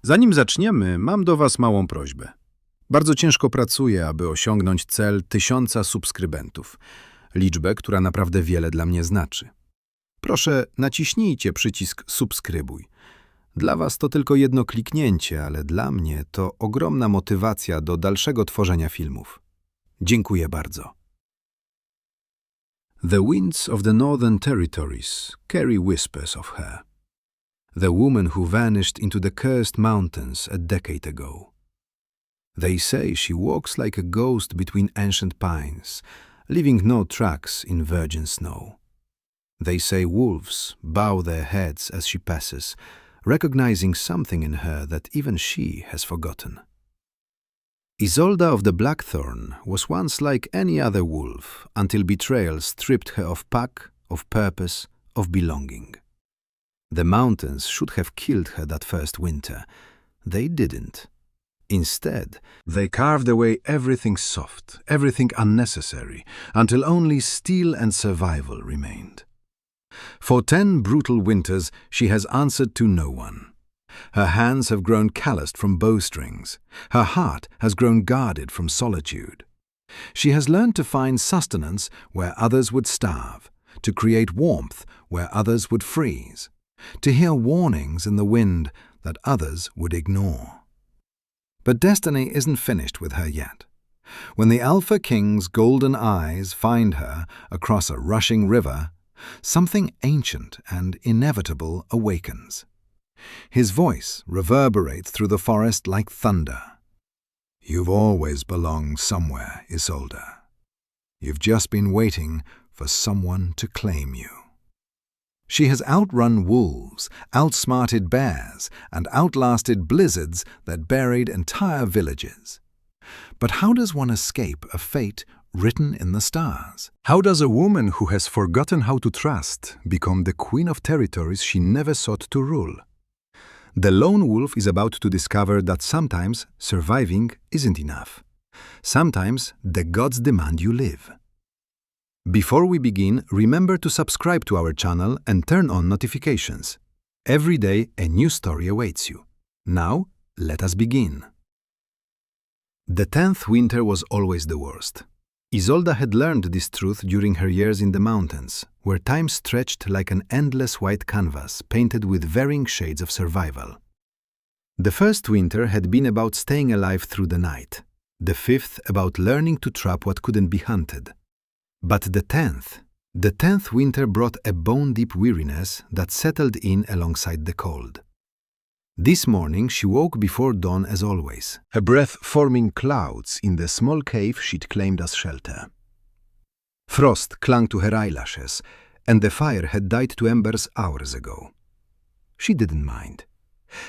Zanim zaczniemy, mam do Was małą prośbę. Bardzo ciężko pracuję, aby osiągnąć cel 1000 subskrybentów. Liczbę, która naprawdę wiele dla mnie znaczy. Proszę, naciśnijcie przycisk subskrybuj. Dla Was to tylko jedno kliknięcie, ale dla mnie to ogromna motywacja do dalszego tworzenia filmów. Dziękuję bardzo. The winds of the northern territories carry whispers of her. The woman who vanished into the cursed mountains a decade ago. They say she walks like a ghost between ancient pines, leaving no tracks in virgin snow. They say wolves bow their heads as she passes, recognizing something in her that even she has forgotten. Isolda of the Blackthornne was once like any other wolf until betrayal stripped her of pack, of purpose, of belonging. The mountains should have killed her that first winter. They didn't. Instead, they carved away everything soft, everything unnecessary, until only steel and survival remained. For 10 brutal winters she has answered to no one. Her hands have grown calloused from bowstrings. Her heart has grown guarded from solitude. She has learned to find sustenance where others would starve, to create warmth where others would freeze, to hear warnings in the wind that others would ignore. But destiny isn't finished with her yet. When the Alpha King's golden eyes find her across a rushing river, something ancient and inevitable awakens. His voice reverberates through the forest like thunder. You've always belonged somewhere, Isolda. You've just been waiting for someone to claim you. She has outrun wolves, outsmarted bears, and outlasted blizzards that buried entire villages. But how does one escape a fate written in the stars? How does a woman who has forgotten how to trust become the queen of territories she never sought to rule? The lone wolf is about to discover that sometimes surviving isn't enough. Sometimes the gods demand you live. Before we begin, remember to subscribe to our channel and turn on notifications. Every day a new story awaits you. Now, let us begin. The 10th winter was always the worst. Isolda had learned this truth during her years in the mountains, where time stretched like an endless white canvas painted with varying shades of survival. The first winter had been about staying alive through the night. The 5th about learning to trap what couldn't be hunted. But the 10th winter brought a bone-deep weariness that settled in alongside the cold. This morning she woke before dawn as always, her breath forming clouds in the small cave she'd claimed as shelter. Frost clung to her eyelashes, and the fire had died to embers hours ago. She didn't mind.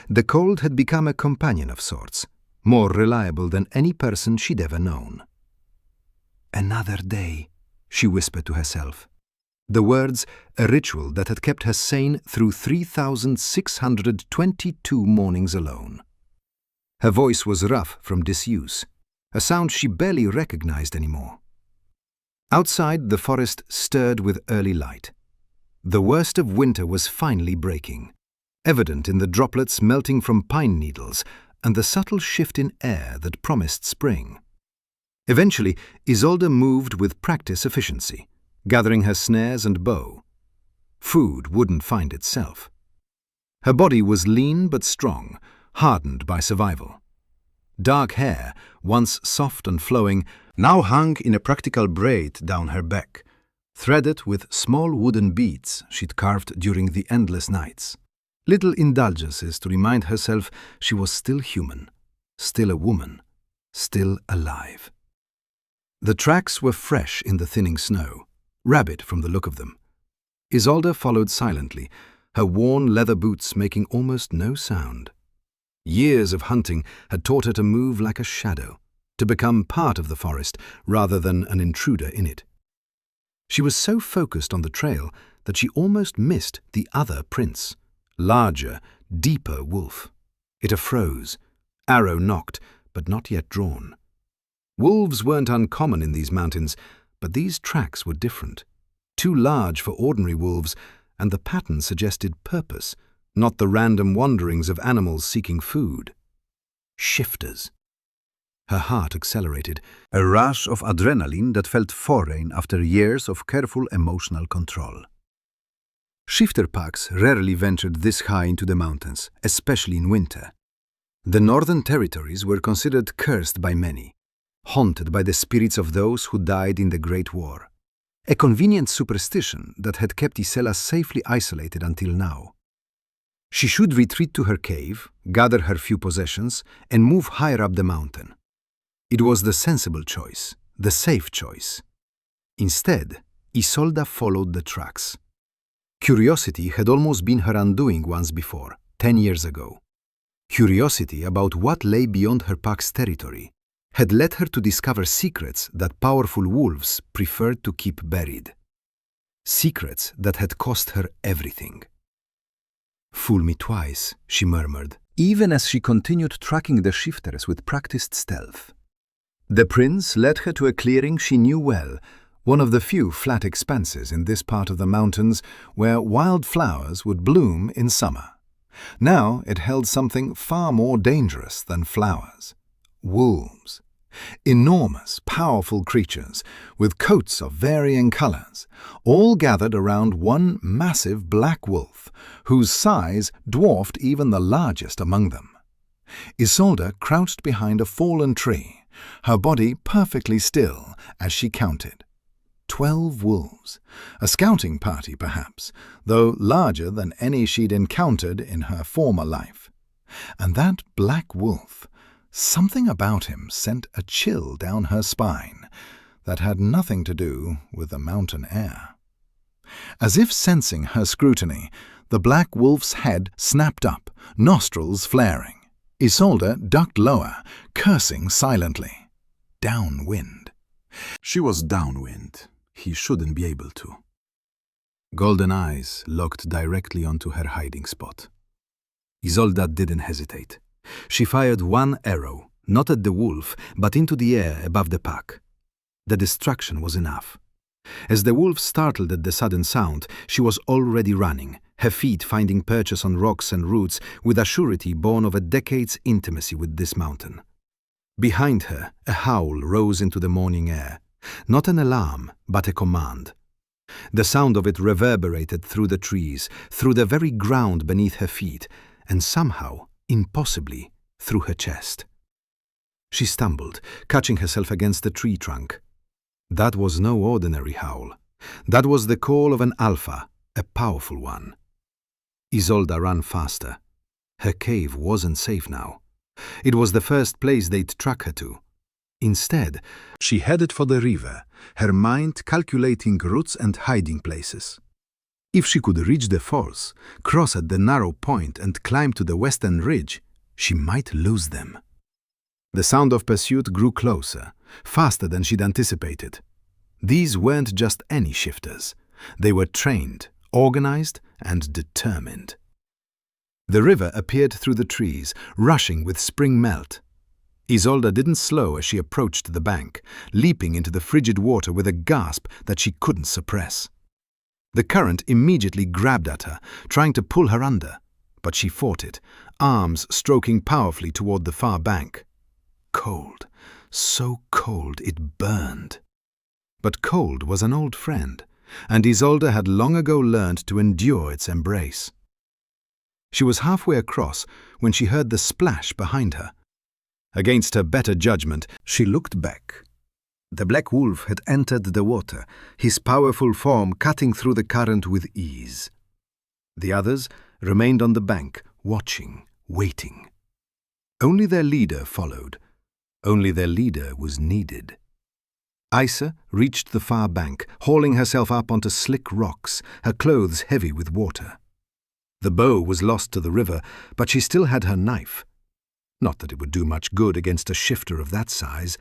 The cold had become a companion of sorts, more reliable than any person she'd ever known. Another day, she whispered to herself. The words, a ritual that had kept her sane through 3,622 mornings alone. Her voice was rough from disuse, a sound she barely recognized anymore. Outside, the forest stirred with early light. The worst of winter was finally breaking, evident in the droplets melting from pine needles and the subtle shift in air that promised spring. Eventually, Isolda moved with practice efficiency, gathering her snares and bow. Food wouldn't find itself. Her body was lean but strong, hardened by survival. Dark hair, once soft and flowing, now hung in a practical braid down her back, threaded with small wooden beads she'd carved during the endless nights. Little indulgences to remind herself she was still human, still a woman, still alive. The tracks were fresh in the thinning snow, rabid from the look of them. Isolda followed silently, her worn leather boots making almost no sound. Years of hunting had taught her to move like a shadow, to become part of the forest rather than an intruder in it. She was so focused on the trail that she almost missed the other prince, larger, deeper wolf. It afroze, arrow nocked, but not yet drawn. Wolves weren't uncommon in these mountains, but these tracks were different. Too large for ordinary wolves, and the pattern suggested purpose, not the random wanderings of animals seeking food. Shifters. Her heart accelerated, a rush of adrenaline that felt foreign after years of careful emotional control. Shifter packs rarely ventured this high into the mountains, especially in winter. The northern territories were considered cursed by many, haunted by the spirits of those who died in the Great War, a convenient superstition that had kept Iselda safely isolated until now. She should retreat to her cave, gather her few possessions, and move higher up the mountain. It was the sensible choice, the safe choice. Instead, Isolda followed the tracks. Curiosity had almost been her undoing once before, 10 years ago. Curiosity about what lay beyond her pack's territory had led her to discover secrets that powerful wolves preferred to keep buried. Secrets that had cost her everything. "Fool me twice," she murmured, even as she continued tracking the shifters with practiced stealth. The prince led her to a clearing she knew well, one of the few flat expanses in this part of the mountains where wild flowers would bloom in summer. Now it held something far more dangerous than flowers. Wolves. Enormous, powerful creatures with coats of varying colors, all gathered around one massive black wolf, whose size dwarfed even the largest among them. Isolda crouched behind a fallen tree, her body perfectly still as she counted. 12 wolves, a scouting party perhaps, though larger than any she'd encountered in her former life. And that black wolf, something about him sent a chill down her spine that had nothing to do with the mountain air. As if sensing her scrutiny, the black wolf's head snapped up, nostrils flaring. Isolda ducked lower, cursing silently. Downwind. She was downwind. He shouldn't be able to. Golden eyes locked directly onto her hiding spot. Isolda didn't hesitate. She fired one arrow, not at the wolf, but into the air above the pack. The distraction was enough. As the wolf startled at the sudden sound, she was already running, her feet finding purchase on rocks and roots with a surety born of a decade's intimacy with this mountain. Behind her, a howl rose into the morning air. Not an alarm, but a command. The sound of it reverberated through the trees, through the very ground beneath her feet, and somehow, impossibly, through her chest. She stumbled, catching herself against the tree trunk. That was no ordinary howl. That was the call of an Alfa, a powerful one. Isolda ran faster. Her cave wasn't safe now. It was the first place they'd track her to. Instead, she headed for the river, her mind calculating routes and hiding places. If she could reach the falls, cross at the narrow point and climb to the western ridge, she might lose them. The sound of pursuit grew closer, faster than she'd anticipated. These weren't just any shifters. They were trained, organized, and determined. The river appeared through the trees, rushing with spring melt. Isolda didn't slow as she approached the bank, leaping into the frigid water with a gasp that she couldn't suppress. The current immediately grabbed at her, trying to pull her under, but she fought it, arms stroking powerfully toward the far bank. Cold, so cold it burned. But cold was an old friend, and Isolda had long ago learned to endure its embrace. She was halfway across when she heard the splash behind her. Against her better judgment, she looked back. The black wolf had entered the water, his powerful form cutting through the current with ease. The others remained on the bank, watching, waiting. Only their leader followed. Only their leader was needed. Isa reached the far bank, hauling herself up onto slick rocks, her clothes heavy with water. The bow was lost to the river, but she still had her knife. Not that it would do much good against a shifter of that size.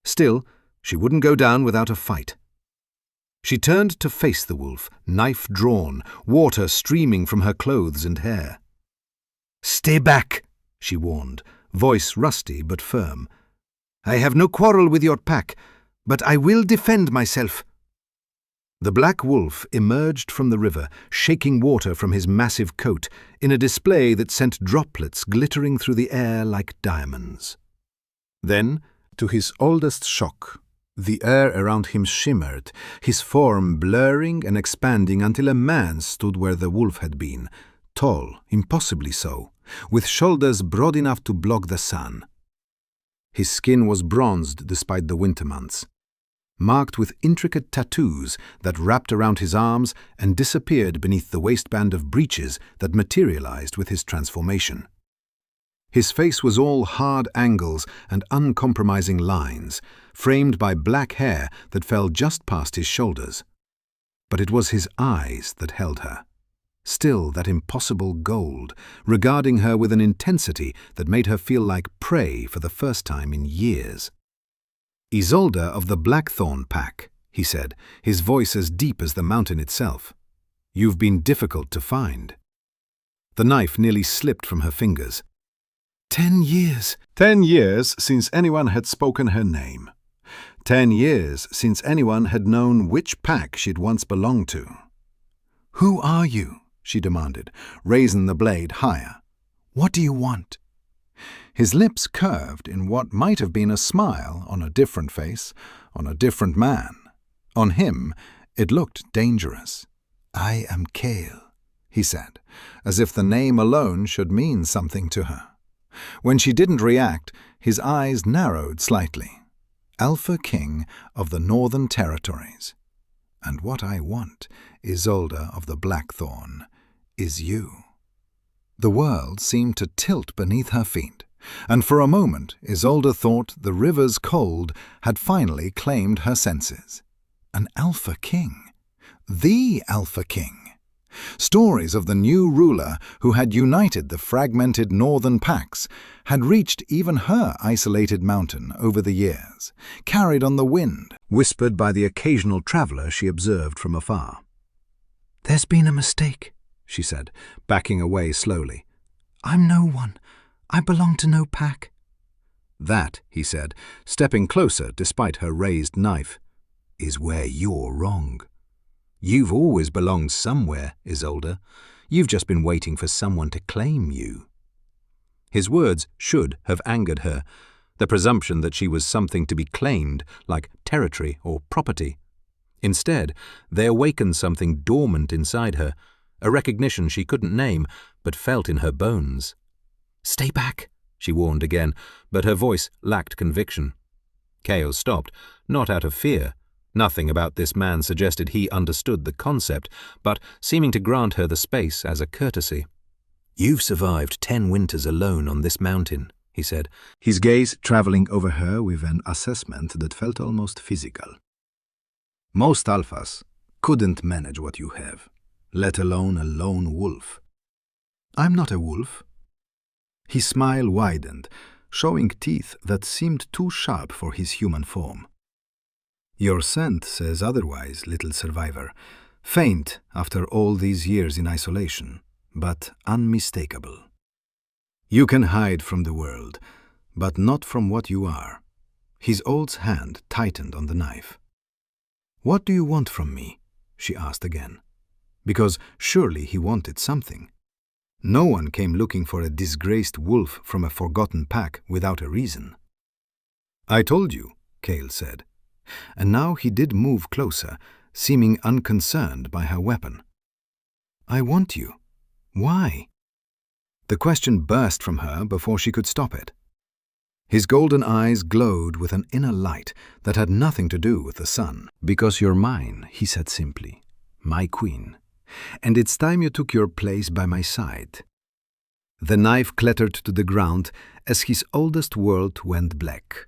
Still, she wouldn't go down without a fight. She turned to face the wolf, knife drawn, water streaming from her clothes and hair. "Stay back," she warned, voice rusty but firm. "I have no quarrel with your pack, but I will defend myself." The black wolf emerged from the river, shaking water from his massive coat in a display that sent droplets glittering through the air like diamonds. Then, to his oldest shock, the air around him shimmered, his form blurring and expanding until a man stood where the wolf had been, tall, impossibly so, with shoulders broad enough to block the sun. His skin was bronzed despite the winter months, marked with intricate tattoos that wrapped around his arms and disappeared beneath the waistband of breeches that materialized with his transformation. His face was all hard angles and uncompromising lines, framed by black hair that fell just past his shoulders. But it was his eyes that held her, still that impossible gold, regarding her with an intensity that made her feel like prey for the first time in years. "Isolda of the Blackthornne pack," he said, his voice as deep as the mountain itself. "You've been difficult to find." The knife nearly slipped from her fingers. 10 years! 10 years since anyone had spoken her name. 10 years since anyone had known which pack she'd once belonged to. "Who are you?" she demanded, raising the blade higher. "What do you want?" His lips curved in what might have been a smile on a different face, on a different man. On him, it looked dangerous. "I am Kale," he said, as if the name alone should mean something to her. When she didn't react, his eyes narrowed slightly. "Alpha King of the Northern Territories. And what I want, Isolda of the Blackthornne, is you." The world seemed to tilt beneath her feet, and for a moment Isolda thought the river's cold had finally claimed her senses. An Alpha King. The Alpha King. Stories of the new ruler who had united the fragmented northern packs had reached even her isolated mountain over the years, carried on the wind, whispered by the occasional traveler she observed from afar. "There's been a mistake," she said, backing away slowly. "I'm no one. I belong to no pack." "That," he said, stepping closer despite her raised knife, "is where you're wrong. You've always belonged somewhere, Isolda. You've just been waiting for someone to claim you." His words should have angered her, the presumption that she was something to be claimed, like territory or property. Instead, they awakened something dormant inside her, a recognition she couldn't name, but felt in her bones. "Stay back," she warned again, but her voice lacked conviction. Kale stopped, not out of fear. Nothing about this man suggested he understood the concept, but seeming to grant her the space as a courtesy. "You've survived 10 winters alone on this mountain," he said, his gaze traveling over her with an assessment that felt almost physical. "Most alphas couldn't manage what you have, let alone a lone wolf." "I'm not a wolf." His smile widened, showing teeth that seemed too sharp for his human form. "Your scent says otherwise, little survivor. Faint after all these years in isolation, but unmistakable. You can hide from the world, but not from what you are." His old hand tightened on the knife. "What do you want from me?" she asked again. Because surely he wanted something. No one came looking for a disgraced wolf from a forgotten pack without a reason. "I told you," Kale said. And now he did move closer, seeming unconcerned by her weapon. "I want you. Why?" The question burst from her before she could stop it. His golden eyes glowed with an inner light that had nothing to do with the sun. "Because you're mine," he said simply, "my queen. And it's time you took your place by my side." The knife clattered to the ground as his oldest world went black.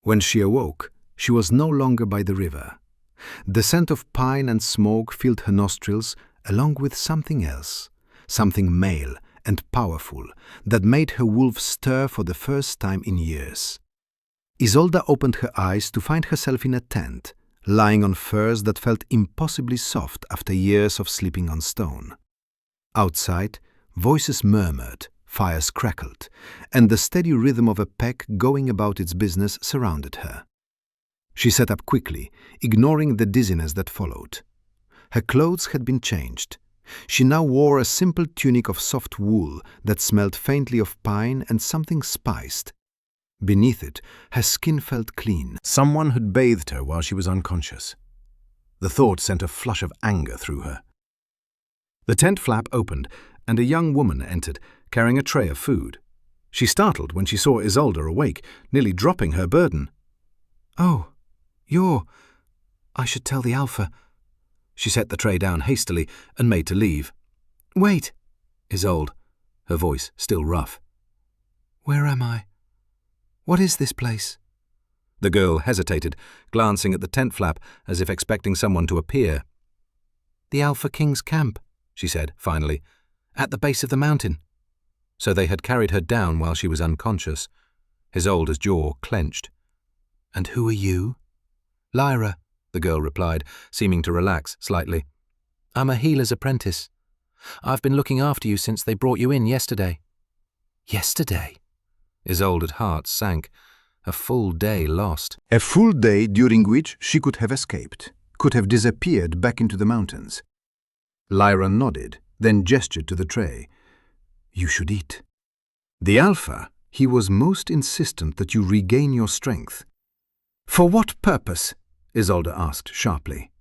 When she awoke, she was no longer by the river. The scent of pine and smoke filled her nostrils along with something else, something male and powerful that made her wolf stir for the first time in years. Isolda opened her eyes to find herself in a tent, lying on furs that felt impossibly soft after years of sleeping on stone. Outside, voices murmured, fires crackled, and the steady rhythm of a pack going about its business surrounded her. She sat up quickly, ignoring the dizziness that followed. Her clothes had been changed. She now wore a simple tunic of soft wool that smelled faintly of pine and something spiced. Beneath it, her skin felt clean. Someone had bathed her while she was unconscious. The thought sent a flush of anger through her. The tent flap opened, and a young woman entered, carrying a tray of food. She startled when she saw Isolda awake, nearly dropping her burden. "Oh, I should tell the Alpha." She set the tray down hastily and made to leave. "Wait, Isolde," her voice still rough. "Where am I? What is this place?" The girl hesitated, glancing at the tent flap as if expecting someone to appear. "The Alpha King's camp," she said finally, "at the base of the mountain." So they had carried her down while she was unconscious. Isolda's jaw clenched. "And who are you?" "Lyra," the girl replied, seeming to relax slightly. "I'm a healer's apprentice. I've been looking after you since they brought you in yesterday." "Yesterday?" Isolda's heart sank. A full day lost. A full day during which she could have escaped, could have disappeared back into the mountains. Lyra nodded, then gestured to the tray. "You should eat." The Alpha, he was most insistent that you regain your strength. "For what purpose?" Isolda asked sharply.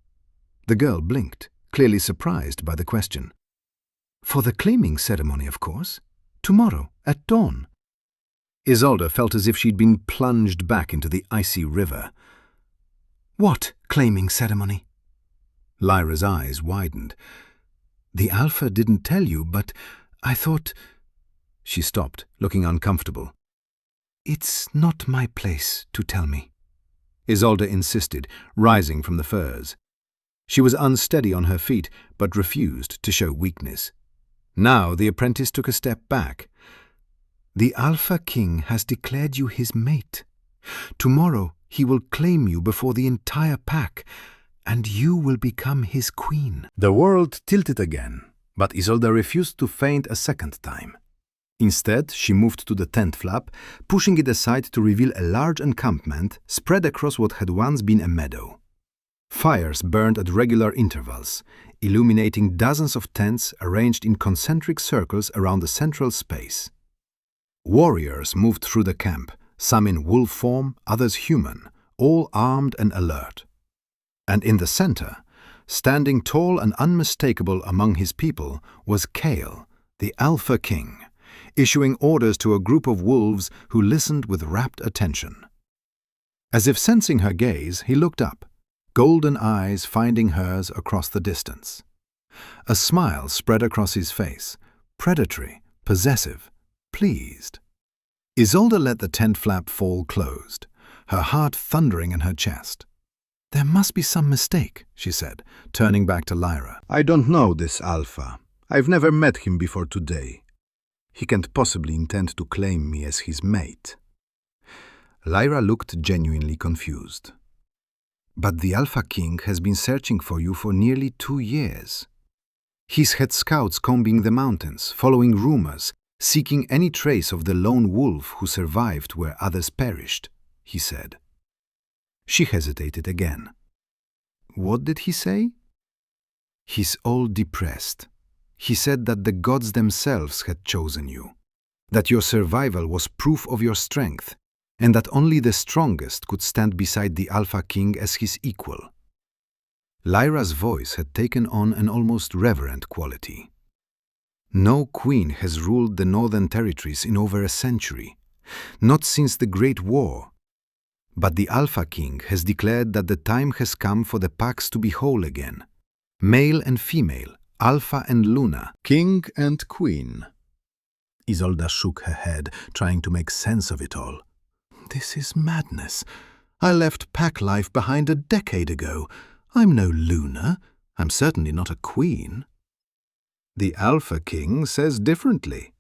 The girl blinked, clearly surprised by the question. "For the claiming ceremony, of course. Tomorrow, at dawn." Isolda felt as if she'd been plunged back into the icy river. "What claiming ceremony?" Lyra's eyes widened. "The Alpha didn't tell you, but I thought—" She stopped, looking uncomfortable. "It's not my place to tell me," Isolda insisted, rising from the furs. She was unsteady on her feet, but refused to show weakness. Now the apprentice took a step back. "The Alpha King has declared you his mate. Tomorrow he will claim you before the entire pack, and you will become his queen." The world tilted again, but Isolda refused to faint a second time. Instead, she moved to the tent flap, pushing it aside to reveal a large encampment spread across what had once been a meadow. Fires burned at regular intervals, illuminating dozens of tents arranged in concentric circles around the central space. Warriors moved through the camp, some in wolf form, others human, all armed and alert. And in the center, standing tall and unmistakable among his people, was Kale, the Alpha King, issuing orders to a group of wolves who listened with rapt attention. As if sensing her gaze, he looked up, golden eyes finding hers across the distance. A smile spread across his face, predatory, possessive, pleased. Isolda let the tent flap fall closed, her heart thundering in her chest. "There must be some mistake," she said, turning back to Lyra. "I don't know this Alpha. I've never met him before today. He can't possibly intend to claim me as his mate." Lyra looked genuinely confused. "But the Alpha King has been searching for you for nearly 2 years. He's had scouts combing the mountains, following rumors, seeking any trace of the lone wolf who survived where others perished," he said. She hesitated again. "What did he say?" "He's all depressed. He said that the gods themselves had chosen you, that your survival was proof of your strength, and that only the strongest could stand beside the Alpha King as his equal." Lyra's voice had taken on an almost reverent quality. "No queen has ruled the northern territories in over a century, not since the Great War. But the Alpha King has declared that the time has come for the packs to be whole again, male and female, Alpha and Luna, king and queen." Isolda shook her head, trying to make sense of it all. "This is madness. I left pack life behind a decade ago. I'm no Luna. I'm certainly not a queen." "The Alpha King says differently,"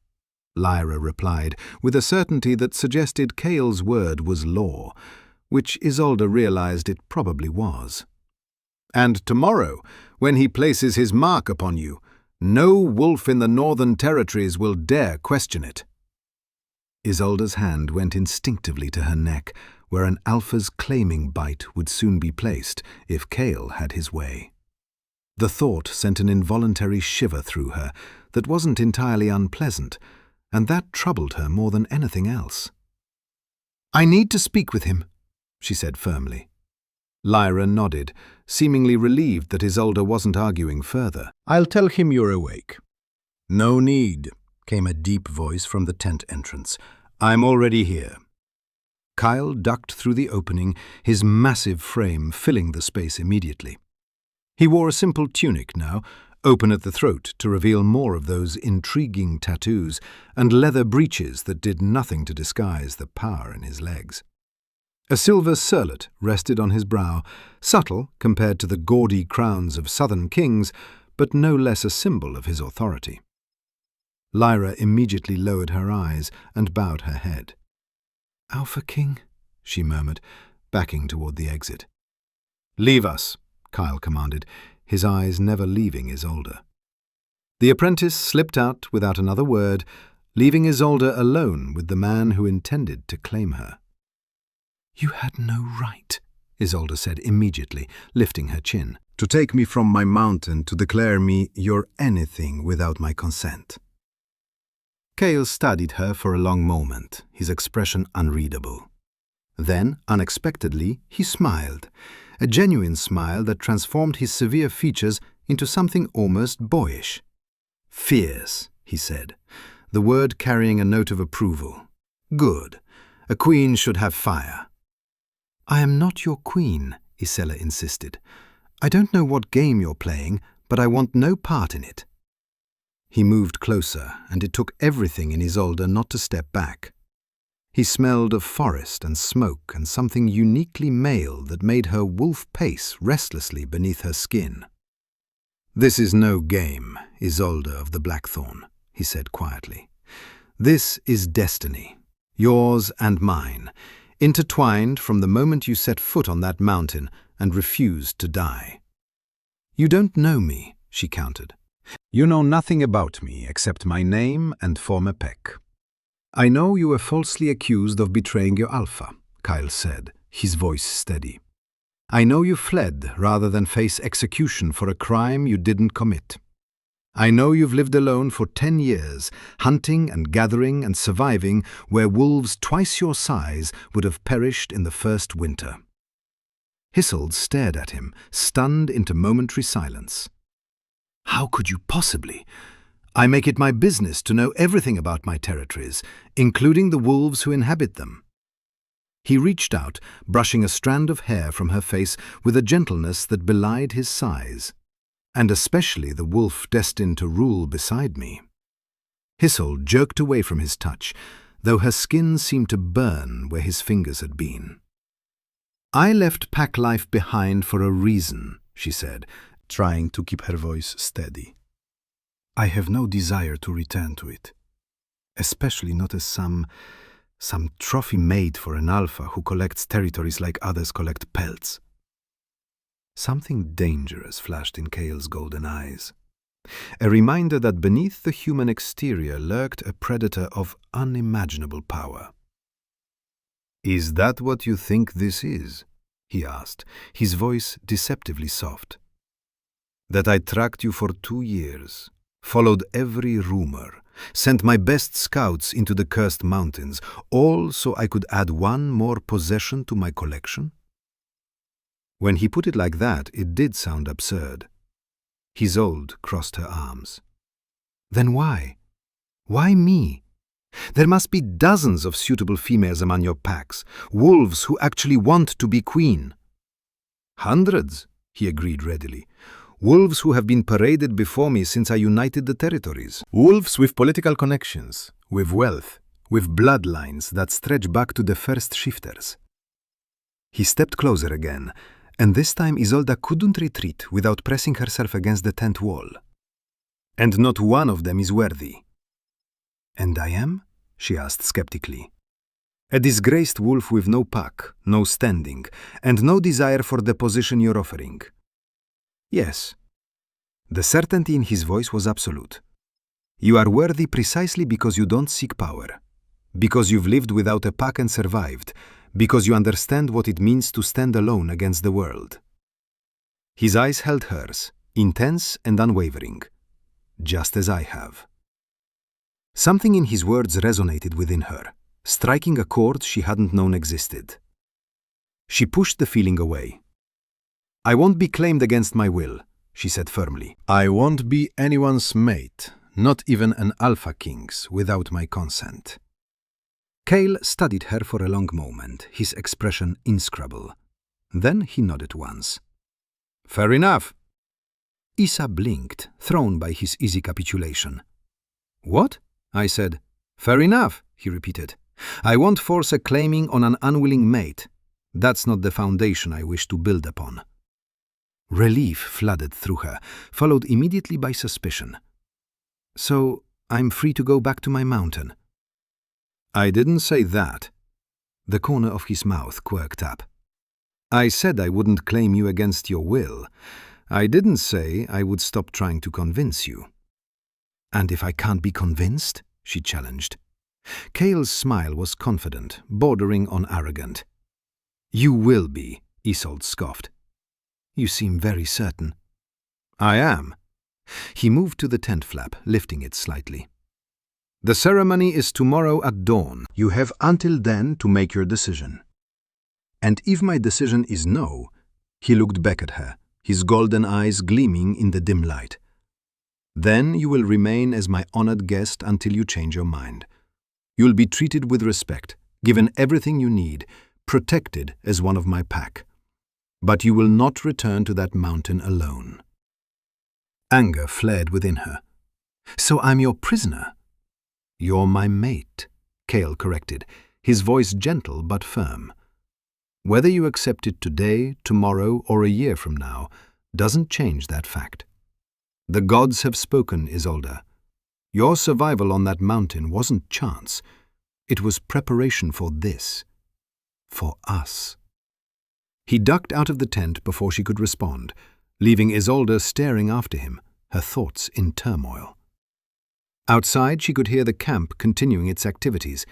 Lyra replied, with a certainty that suggested Kale's word was law, which Isolda realized it probably was. "And tomorrow, when he places his mark upon you, no wolf in the northern territories will dare question it." Isolda's hand went instinctively to her neck, where an Alpha's claiming bite would soon be placed if Kale had his way. The thought sent an involuntary shiver through her that wasn't entirely unpleasant, and that troubled her more than anything else. "I need to speak with him," she said firmly. Lyra nodded, seemingly relieved that Isolda wasn't arguing further. "I'll tell him you're awake." "No need," came a deep voice from the tent entrance. "I'm already here." Kyle ducked through the opening, his massive frame filling the space immediately. He wore a simple tunic now, open at the throat to reveal more of those intriguing tattoos, and leather breeches that did nothing to disguise the power in his legs. A silver circlet rested on his brow, subtle compared to the gaudy crowns of southern kings, but no less a symbol of his authority. Lyra immediately lowered her eyes and bowed her head. "Alpha King," she murmured, backing toward the exit. "Leave us," Kyle commanded, his eyes never leaving Isolda. The apprentice slipped out without another word, leaving Isolda alone with the man who intended to claim her. "You had no right," Isolda said immediately, lifting her chin, "to take me from my mountain to declare me your anything without my consent." Kale studied her for a long moment, his expression unreadable. Then, unexpectedly, he smiled, a genuine smile that transformed his severe features into something almost boyish. "Fierce," he said, the word carrying a note of approval. "Good. A queen should have fire." "I am not your queen," Isolda insisted. "I don't know what game you're playing, but I want no part in it." He moved closer, and it took everything in Isolda not to step back. He smelled of forest and smoke and something uniquely male that made her wolf pace restlessly beneath her skin. "This is no game, Isolda of the Blackthornne," he said quietly. "This is destiny, yours and mine, intertwined from the moment you set foot on that mountain and refused to die." "You don't know me," she countered. "You know nothing about me except my name and former peck." "I know you were falsely accused of betraying your Alpha," Kyle said, his voice steady. "I know you fled rather than face execution for a crime you didn't commit. I know you've lived alone for 10 years, hunting and gathering and surviving where wolves twice your size would have perished in the first winter." Isolda stared at him, stunned into momentary silence. "How could you possibly? I make it my business to know everything about my territories, including the wolves who inhabit them." He reached out, brushing a strand of hair from her face with a gentleness that belied his size. "And especially the wolf destined to rule beside me." Isolda jerked away from his touch, though her skin seemed to burn where his fingers had been. "I left pack life behind for a reason," she said, trying to keep her voice steady. "I have no desire to return to it, especially not as some trophy made for an Alpha who collects territories like others collect pelts." Something dangerous flashed in Kale's golden eyes. A reminder that beneath the human exterior lurked a predator of unimaginable power. "Is that what you think this is?" he asked, his voice deceptively soft. "That I tracked you for 2 years, followed every rumor, sent my best scouts into the cursed mountains, all so I could add one more possession to my collection?" When he put it like that, it did sound absurd. Isolda crossed her arms. "Then why? Why me? There must be dozens of suitable females among your packs, wolves who actually want to be queen." "Hundreds," he agreed readily. "Wolves who have been paraded before me since I united the territories. Wolves with political connections, with wealth, with bloodlines that stretch back to the first shifters." He stepped closer again, and this time Isolda couldn't retreat without pressing herself against the tent wall. "And not one of them is worthy." "And I am?" she asked skeptically. "A disgraced wolf with no pack, no standing, and no desire for the position you're offering." "Yes." The certainty in his voice was absolute. "You are worthy precisely because you don't seek power, because you've lived without a pack and survived, because you understand what it means to stand alone against the world." His eyes held hers, intense and unwavering, just as I have. Something in his words resonated within her, striking a chord she hadn't known existed. She pushed the feeling away. "I won't be claimed against my will," she said firmly. "I won't be anyone's mate, not even an Alpha King's, without my consent." Cale studied her for a long moment, his expression inscrutable. Then he nodded once. "Fair enough." Isa blinked, thrown by his easy capitulation. "What?" I said. "Fair enough," he repeated. "I won't force a claiming on an unwilling mate. That's not the foundation I wish to build upon." Relief flooded through her, followed immediately by suspicion. "So I'm free to go back to my mountain?" "I didn't say that." The corner of his mouth quirked up. "I said I wouldn't claim you against your will. I didn't say I would stop trying to convince you." "And if I can't be convinced?" she challenged. Cale's smile was confident, bordering on arrogant. "You will be," Isolda scoffed. "You seem very certain." "I am." He moved to the tent flap, lifting it slightly. "The ceremony is tomorrow at dawn. You have until then to make your decision. And if my decision is no," he looked back at her, his golden eyes gleaming in the dim light, "then you will remain as my honored guest until you change your mind. You'll be treated with respect, given everything you need, protected as one of my pack. But you will not return to that mountain alone." Anger flared within her. "So I'm your prisoner?" "You're my mate," Cale corrected, his voice gentle but firm. "Whether you accept it today, tomorrow, or a year from now doesn't change that fact. The gods have spoken, Isolda. Your survival on that mountain wasn't chance. It was preparation for this. For us." He ducked out of the tent before she could respond, leaving Isolda staring after him, her thoughts in turmoil. Outside, she could hear the camp continuing its activities,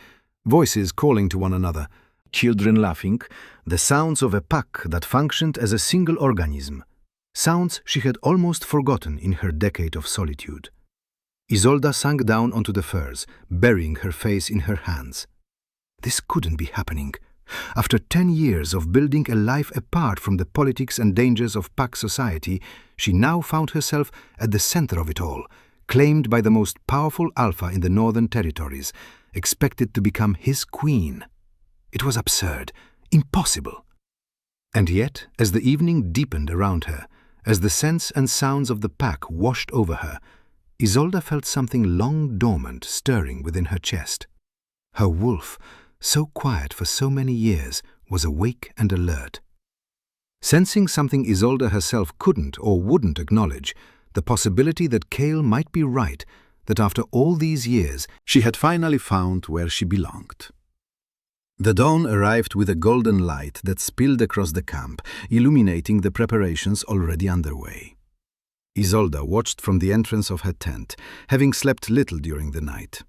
voices calling to one another, children laughing, the sounds of a pack that functioned as a single organism, sounds she had almost forgotten in her decade of solitude. Isolda sank down onto the furs, burying her face in her hands. This couldn't be happening. After 10 years of building a life apart from the politics and dangers of pack society, she now found herself at the center of it all, claimed by the most powerful Alpha in the Northern Territories, expected to become his queen. It was absurd, impossible. And yet, as the evening deepened around her, as the scents and sounds of the pack washed over her, Isolda felt something long dormant stirring within her chest. Her wolf, so quiet for so many years, was awake and alert. Sensing something Isolda herself couldn't or wouldn't acknowledge, the possibility that Cale might be right, that after all these years she had finally found where she belonged. The dawn arrived with a golden light that spilled across the camp, illuminating the preparations already underway. Isolda watched from the entrance of her tent, having slept little during the night.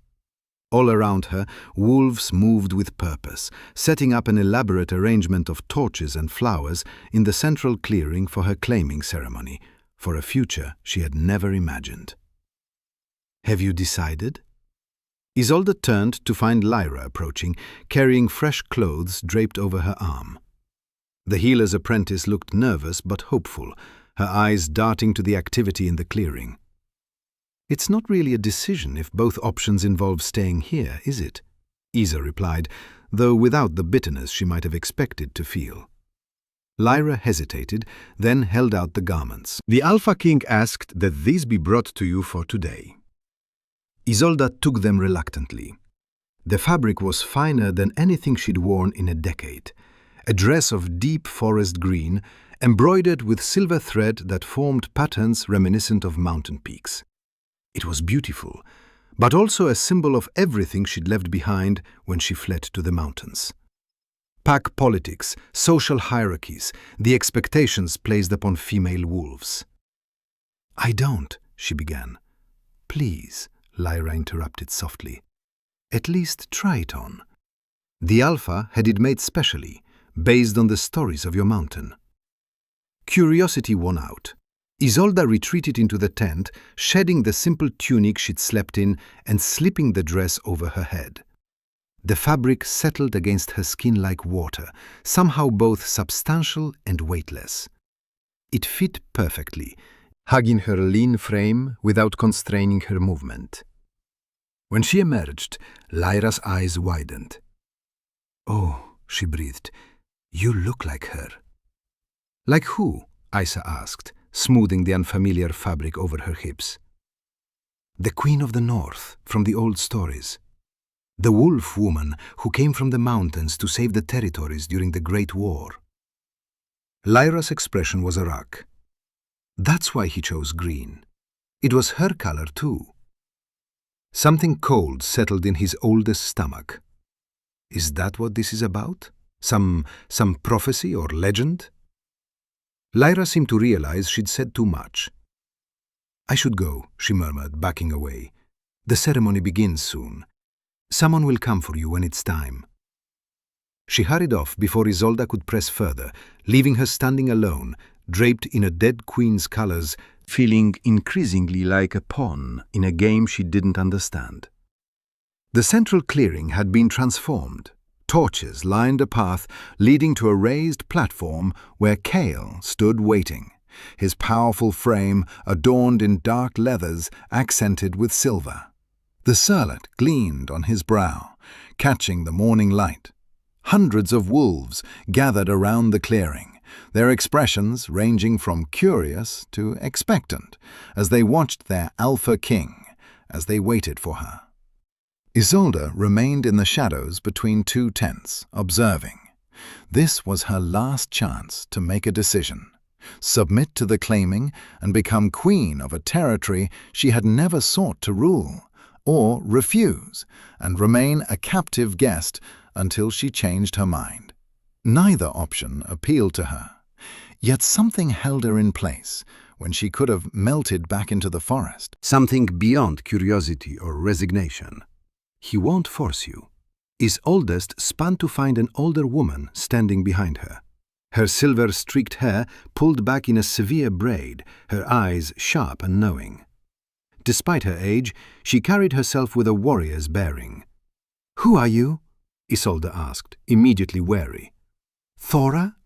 All around her, wolves moved with purpose, setting up an elaborate arrangement of torches and flowers in the central clearing for her claiming ceremony, for a future she had never imagined. "Have you decided?" Isolda turned to find Lyra approaching, carrying fresh clothes draped over her arm. The healer's apprentice looked nervous but hopeful, her eyes darting to the activity in the clearing. "It's not really a decision if both options involve staying here, is it?" Isa replied, though without the bitterness she might have expected to feel. Lyra hesitated, then held out the garments. "The Alpha King asked that these be brought to you for today." Isolda took them reluctantly. The fabric was finer than anything she'd worn in a decade. A dress of deep forest green, embroidered with silver thread that formed patterns reminiscent of mountain peaks. It was beautiful, but also a symbol of everything she'd left behind when she fled to the mountains. Pack politics, social hierarchies, the expectations placed upon female wolves. "I don't," she began. "Please," Lyra interrupted softly. "At least try it on." The Alpha had it made specially, based on the stories of your mountain. Curiosity won out. Isolda retreated into the tent, shedding the simple tunic she'd slept in and slipping the dress over her head. The fabric settled against her skin like water, somehow both substantial and weightless. It fit perfectly, hugging her lean frame without constraining her movement. When she emerged, Lyra's eyes widened. "Oh," she breathed, "you look like her." "Like who?" Isa asked, smoothing the unfamiliar fabric over her hips. "The Queen of the North, from the old stories. The wolf woman who came from the mountains to save the territories during the Great War." Lyra's expression was a rock. That's why he chose green. It was her color too. Something cold settled in his oldest stomach. Is that what this is about? Some prophecy or legend? Lyra seemed to realize she'd said too much. "I should go," she murmured, backing away. "The ceremony begins soon. Someone will come for you when it's time." She hurried off before Isolda could press further, leaving her standing alone, draped in a dead queen's colors, feeling increasingly like a pawn in a game she didn't understand. The central clearing had been transformed. Torches lined a path leading to a raised platform where Kale stood waiting, his powerful frame adorned in dark leathers accented with silver. The surlet gleamed on his brow, catching the morning light. Hundreds of wolves gathered around the clearing, their expressions ranging from curious to expectant as they watched their Alpha king, as they waited for her. Isolda remained in the shadows between two tents, observing. This was her last chance to make a decision, submit to the claiming and become queen of a territory she had never sought to rule, or refuse and remain a captive guest until she changed her mind. Neither option appealed to her, yet something held her in place when she could have melted back into the forest. Something beyond curiosity or resignation. "He won't force you." His oldest spun to find an older woman standing behind her. Her silver-streaked hair pulled back in a severe braid, her eyes sharp and knowing. Despite her age, she carried herself with a warrior's bearing. "Who are you?" Isolda asked, immediately wary. "Thora?"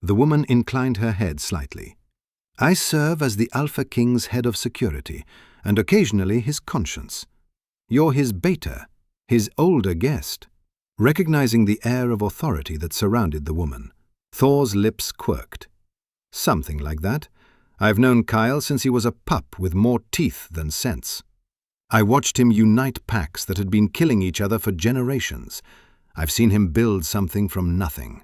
The woman inclined her head slightly. "I serve as the Alpha King's head of security, and occasionally his conscience. You're his beta, his older guest." Recognizing the air of authority that surrounded the woman, Thor's lips quirked. "Something like that. I've known Kyle since he was a pup with more teeth than sense. I watched him unite packs that had been killing each other for generations. I've seen him build something from nothing."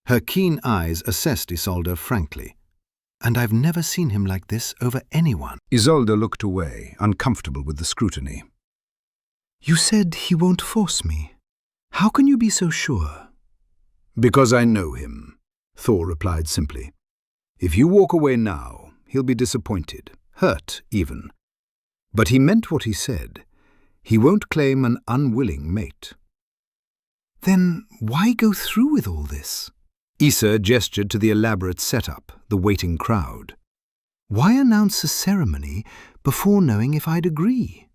Her keen eyes assessed Isolda frankly. "And I've never seen him like this over anyone." Isolda looked away, uncomfortable with the scrutiny. "You said he won't force me. How can you be so sure?" "Because I know him," Thor replied simply. "If you walk away now, he'll be disappointed, hurt even. But he meant what he said. He won't claim an unwilling mate." "Then why go through with all this?" Isa gestured to the elaborate setup, the waiting crowd. "Why announce a ceremony before knowing if I'd agree?"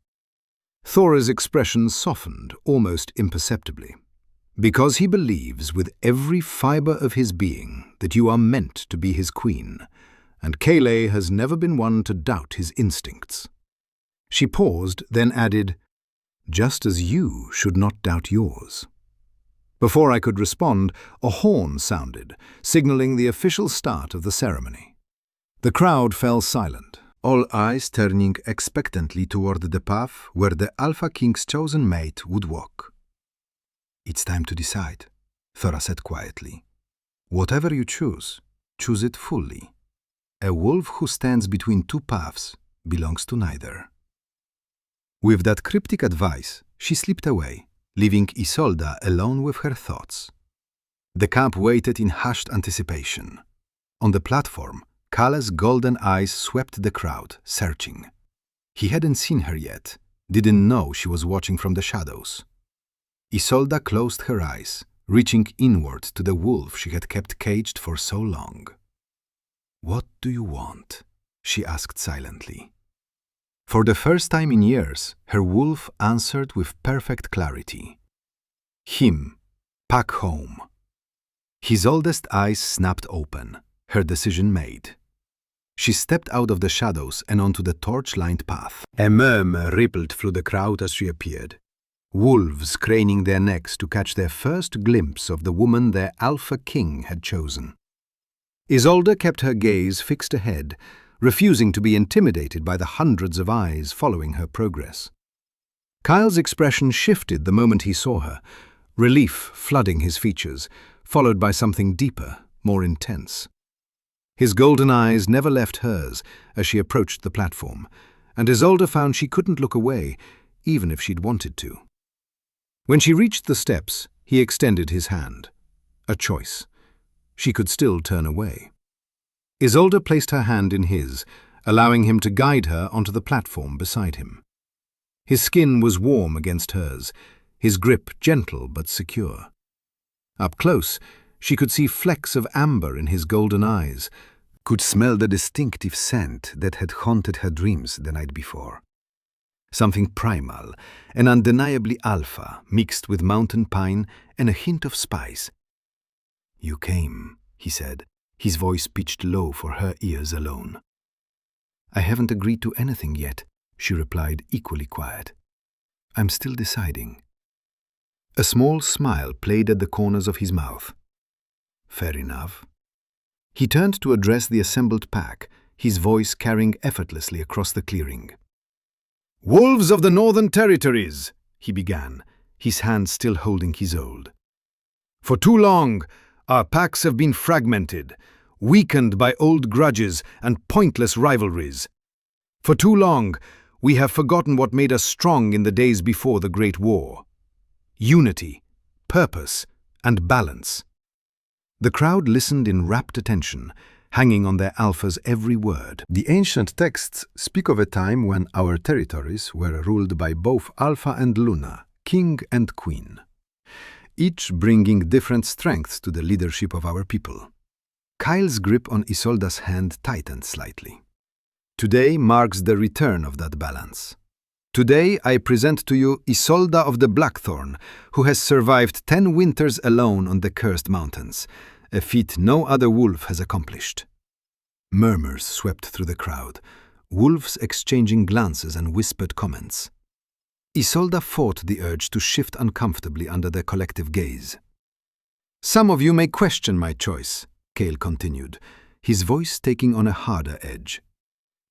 Thora's expression softened almost imperceptibly. "Because he believes with every fiber of his being that you are meant to be his queen, and Kale has never been one to doubt his instincts." She paused, then added, "Just as you should not doubt yours." Before I could respond, a horn sounded, signaling the official start of the ceremony. The crowd fell silent, all eyes turning expectantly toward the path where the Alpha King's chosen mate would walk. "It's time to decide," Thora said quietly. "Whatever you choose, choose it fully. A wolf who stands between two paths belongs to neither." With that cryptic advice, she slipped away, leaving Isolda alone with her thoughts. The camp waited in hushed anticipation. On the platform, Kale's golden eyes swept the crowd, searching. He hadn't seen her yet, didn't know she was watching from the shadows. Isolda closed her eyes, reaching inward to the wolf she had kept caged for so long. "What do you want?" she asked silently. For the first time in years, her wolf answered with perfect clarity. "Him, back home." His oldest eyes snapped open, her decision made. She stepped out of the shadows and onto the torch-lined path. A murmur rippled through the crowd as she appeared. Wolves craning their necks to catch their first glimpse of the woman their Alpha King had chosen. Isolda kept her gaze fixed ahead, refusing to be intimidated by the hundreds of eyes following her progress. Kyle's expression shifted the moment he saw her, relief flooding his features, followed by something deeper, more intense. His golden eyes never left hers as she approached the platform, and Isolda found she couldn't look away, even if she'd wanted to. When she reached the steps, he extended his hand. A choice. She could still turn away. Isolda placed her hand in his, allowing him to guide her onto the platform beside him. His skin was warm against hers, his grip gentle but secure. Up close, she could see flecks of amber in his golden eyes, could smell the distinctive scent that had haunted her dreams the night before. Something primal and undeniably alpha, mixed with mountain pine and a hint of spice. "You came," he said, his voice pitched low for her ears alone. "I haven't agreed to anything yet," she replied, equally quiet. "I'm still deciding." A small smile played at the corners of his mouth. "Fair enough." He turned to address the assembled pack, his voice carrying effortlessly across the clearing. "Wolves of the Northern Territories," he began, his hand still holding his old. "For too long, our packs have been fragmented, weakened by old grudges and pointless rivalries. For too long, we have forgotten what made us strong in the days before the Great War. Unity, purpose, and balance." The crowd listened in rapt attention, hanging on their Alpha's every word. The ancient texts speak of a time when our territories were ruled by both Alpha and Luna, king and queen, each bringing different strengths to the leadership of our people. Kyle's grip on Isolda's hand tightened slightly. Today marks the return of that balance. Today I present to you Isolda of the Blackthornne, who has survived 10 winters alone on the cursed mountains, a feat no other wolf has accomplished. Murmurs swept through the crowd, wolves exchanging glances and whispered comments. Isolda fought the urge to shift uncomfortably under their collective gaze. "Some of you may question my choice," Kale continued, his voice taking on a harder edge.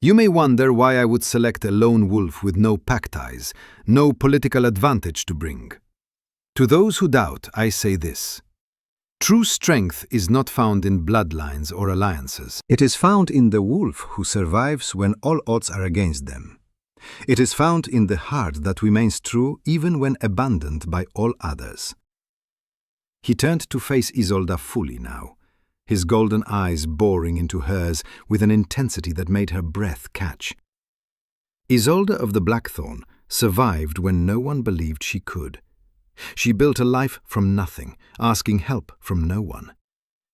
"You may wonder why I would select a lone wolf with no pack ties, no political advantage to bring. To those who doubt, I say this. True strength is not found in bloodlines or alliances. It is found in the wolf who survives when all odds are against them. It is found in the heart that remains true even when abandoned by all others." He turned to face Isolda fully now, his golden eyes boring into hers with an intensity that made her breath catch. Isolda of the Blackthornne survived when no one believed she could. She built a life from nothing, asking help from no one.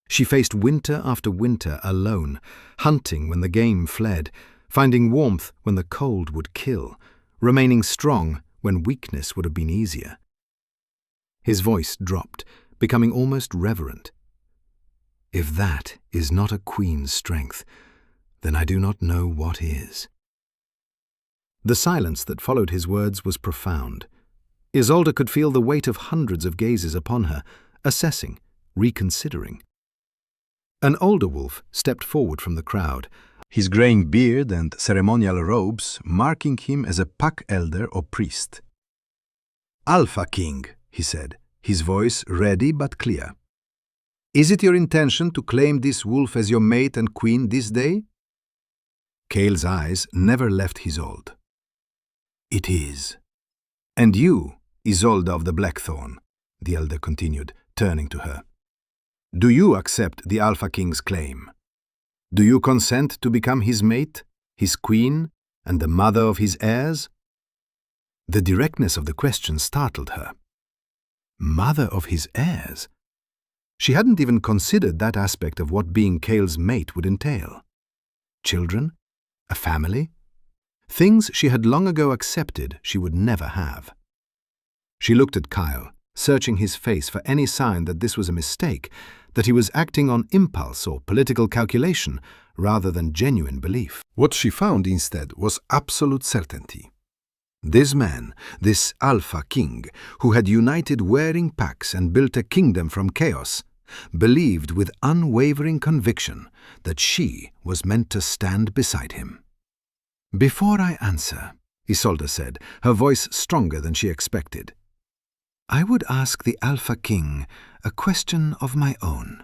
She faced winter after winter alone, hunting when the game fled, finding warmth when the cold would kill, remaining strong when weakness would have been easier. His voice dropped, becoming almost reverent. "If that is not a queen's strength, then I do not know what is." The silence that followed his words was profound. Isolda could feel the weight of hundreds of gazes upon her, assessing, reconsidering. An older wolf stepped forward from the crowd, his graying beard and ceremonial robes marking him as a pack elder or priest. "Alpha King," he said, his voice ready but clear. "Is it your intention to claim this wolf as your mate and queen this day?" Kale's eyes never left his old. "It is." "And you, Isolda of the Blackthornne," the elder continued, turning to her, "do you accept the Alpha King's claim? Do you consent to become his mate, his queen, and the mother of his heirs?" The directness of the question startled her. Mother of his heirs? She hadn't even considered that aspect of what being Kale's mate would entail. Children? A family? Things she had long ago accepted she would never have. She looked at Kyle, searching his face for any sign that this was a mistake, that he was acting on impulse or political calculation rather than genuine belief. What she found instead was absolute certainty. This man, this Alpha King, who had united warring packs and built a kingdom from chaos, believed with unwavering conviction that she was meant to stand beside him. "Before I answer," Isolda said, her voice stronger than she expected, "I would ask the Alpha King a question of my own."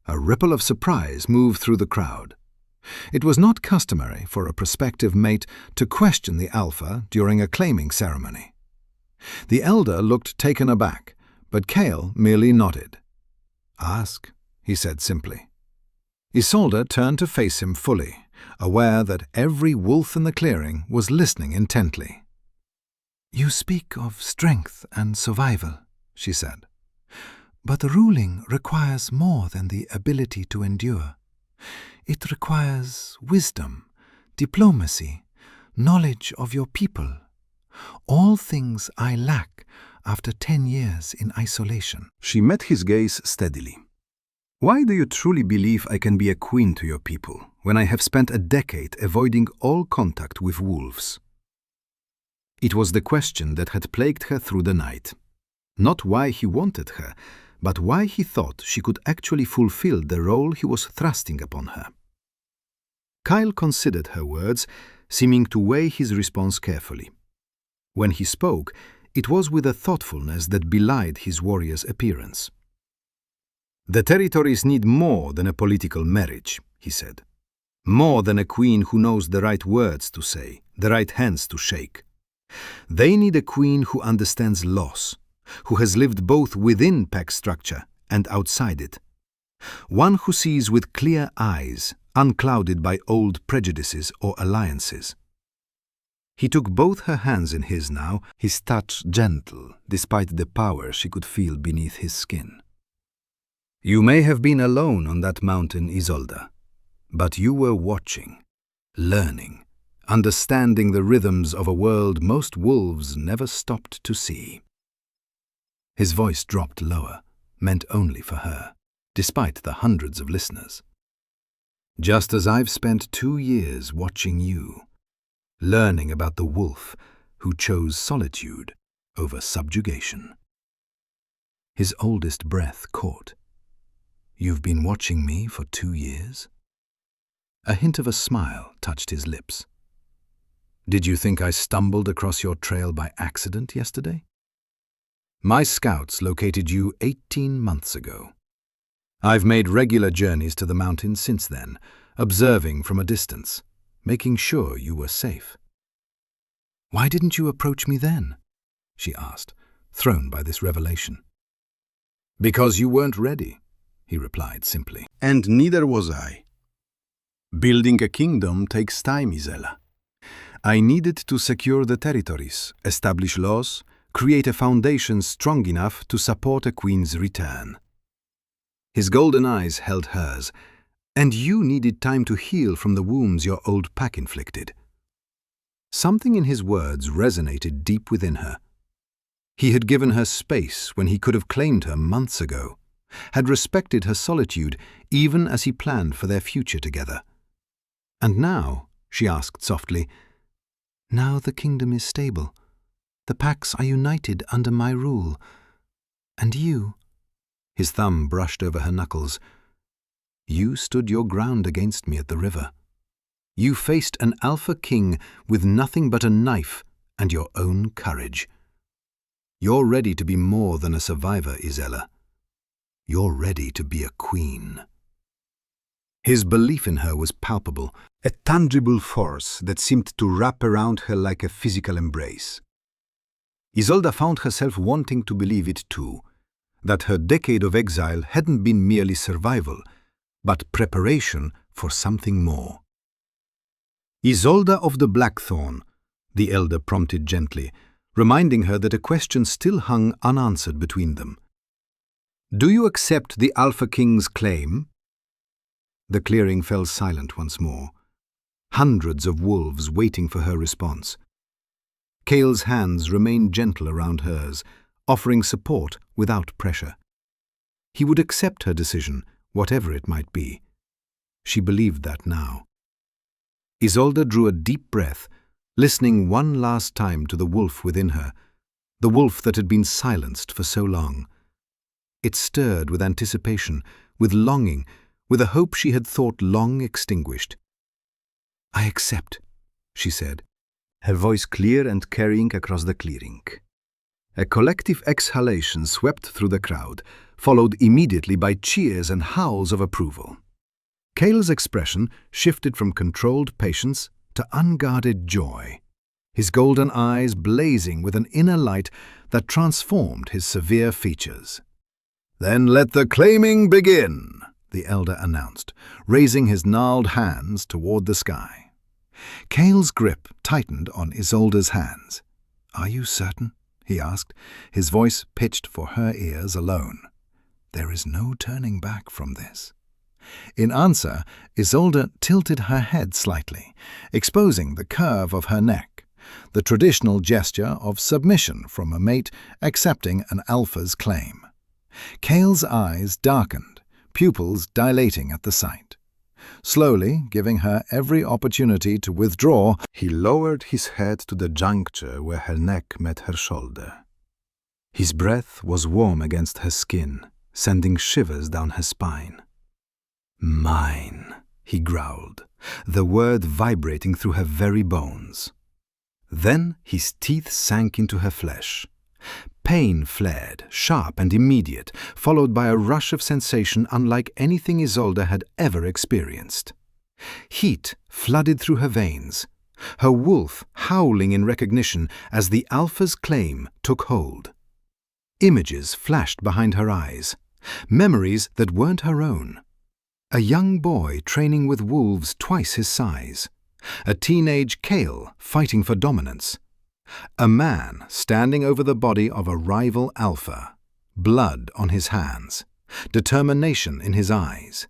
A ripple of surprise moved through the crowd. It was not customary for a prospective mate to question the Alpha during a claiming ceremony. The elder looked taken aback, but Kale merely nodded. "Ask," he said simply. Isolda turned to face him fully, aware that every wolf in the clearing was listening intently. "You speak of strength and survival," she said. "But ruling requires more than the ability to endure. It requires wisdom, diplomacy, knowledge of your people. All things I lack after 10 years in isolation." She met his gaze steadily. "Why do you truly believe I can be a queen to your people when I have spent a decade avoiding all contact with wolves?" It was the question that had plagued her through the night. Not why he wanted her, but why he thought she could actually fulfill the role he was thrusting upon her. Kyle considered her words, seeming to weigh his response carefully. When he spoke, it was with a thoughtfulness that belied his warrior's appearance. "The territories need more than a political marriage," he said. "More than a queen who knows the right words to say, the right hands to shake. They need a queen who understands loss, who has lived both within pack structure and outside it. One who sees with clear eyes, unclouded by old prejudices or alliances." He took both her hands in his now, his touch gentle, despite the power she could feel beneath his skin. "You may have been alone on that mountain, Isolda, but you were watching, learning, understanding the rhythms of a world most wolves never stopped to see." His voice dropped lower, meant only for her, despite the hundreds of listeners. "Just as I've spent 2 years watching you, learning about the wolf who chose solitude over subjugation." His oldest breath caught. "You've been watching me for 2 years?" A hint of a smile touched his lips. "Did you think I stumbled across your trail by accident yesterday? My scouts located you 18 months ago. I've made regular journeys to the mountains since then, observing from a distance, making sure you were safe." "Why didn't you approach me then?" she asked, thrown by this revelation. "Because you weren't ready," he replied simply. "And neither was I. Building a kingdom takes time, Isela. I needed to secure the territories, establish laws, create a foundation strong enough to support a queen's return." His golden eyes held hers. "And you needed time to heal from the wounds your old pack inflicted." Something in his words resonated deep within her. He had given her space when he could have claimed her months ago, had respected her solitude even as he planned for their future together. "And now," she asked softly, "now the kingdom is stable. The packs are united under my rule. And you," his thumb brushed over her knuckles, "you stood your ground against me at the river. You faced an Alpha King with nothing but a knife and your own courage. You're ready to be more than a survivor, Isela. You're ready to be a queen." His belief in her was palpable, a tangible force that seemed to wrap around her like a physical embrace. Isolda found herself wanting to believe it too, that her decade of exile hadn't been merely survival, but preparation for something more. "Isolda of the Blackthornne," the elder prompted gently, reminding her that a question still hung unanswered between them. "Do you accept the Alpha King's claim?" The clearing fell silent once more. Hundreds of wolves waiting for her response. Kale's hands remained gentle around hers, offering support without pressure. He would accept her decision, whatever it might be. She believed that now. Isolda drew a deep breath, listening one last time to the wolf within her, the wolf that had been silenced for so long. It stirred with anticipation, with longing, with a hope she had thought long extinguished. "I accept," she said, her voice clear and carrying across the clearing. A collective exhalation swept through the crowd, followed immediately by cheers and howls of approval. Kale's expression shifted from controlled patience to unguarded joy, his golden eyes blazing with an inner light that transformed his severe features. "Then let the claiming begin," the elder announced, raising his gnarled hands toward the sky. Kale's grip tightened on Isolda's hands. "Are you certain?" he asked, his voice pitched for her ears alone. "There is no turning back from this." In answer, Isolda tilted her head slightly, exposing the curve of her neck, the traditional gesture of submission from a mate accepting an alpha's claim. Kale's eyes darkened, pupils dilating at the sight. Slowly, giving her every opportunity to withdraw, he lowered his head to the juncture where her neck met her shoulder. His breath was warm against her skin, sending shivers down her spine. "Mine," he growled, the word vibrating through her very bones. Then his teeth sank into her flesh. Pain flared, sharp and immediate, followed by a rush of sensation unlike anything Isolda had ever experienced. Heat flooded through her veins, her wolf howling in recognition as the Alpha's claim took hold. Images flashed behind her eyes, memories that weren't her own. A young boy training with wolves twice his size, a teenage Kale fighting for dominance, a man standing over the body of a rival Alpha, blood on his hands, determination in his eyes,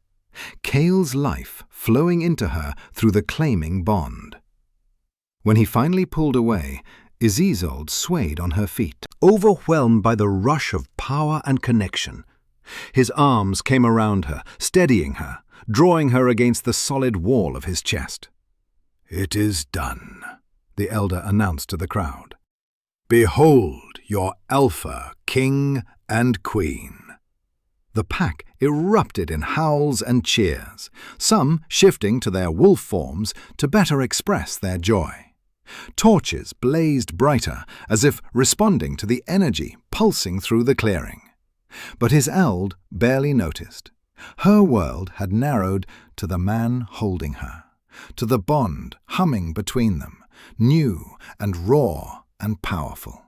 Kale's life flowing into her through the claiming bond. When he finally pulled away, Isolde swayed on her feet, overwhelmed by the rush of power and connection. His arms came around her, steadying her, drawing her against the solid wall of his chest. "It is done," the elder announced to the crowd. "Behold your Alpha, King and Queen." The pack erupted in howls and cheers, some shifting to their wolf forms to better express their joy. Torches blazed brighter, as if responding to the energy pulsing through the clearing. But Isolde barely noticed. Her world had narrowed to the man holding her, to the bond humming between them, new and raw and powerful.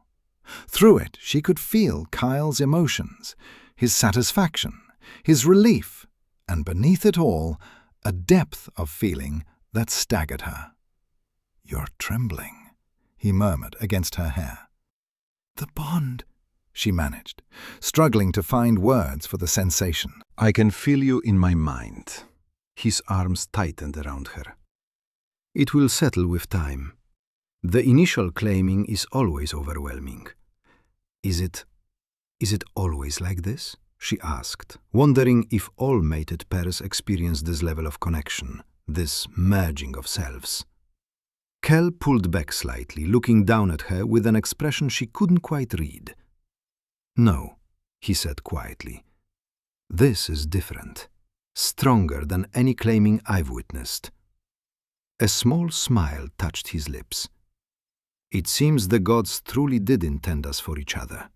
Through it she could feel Kyle's emotions, his satisfaction, his relief, and beneath it all, a depth of feeling that staggered her. "You're trembling," he murmured against her hair. "The bond," she managed, struggling to find words for the sensation. "I can feel you in my mind." His arms tightened around her. "It will settle with time. The initial claiming is always overwhelming. Is it always like this?" she asked, wondering if all mated pairs experience this level of connection, this merging of selves. Kel pulled back slightly, looking down at her with an expression she couldn't quite read. "No," he said quietly. "This is different, stronger than any claiming I've witnessed." A small smile touched his lips. "It seems the gods truly did intend us for each other."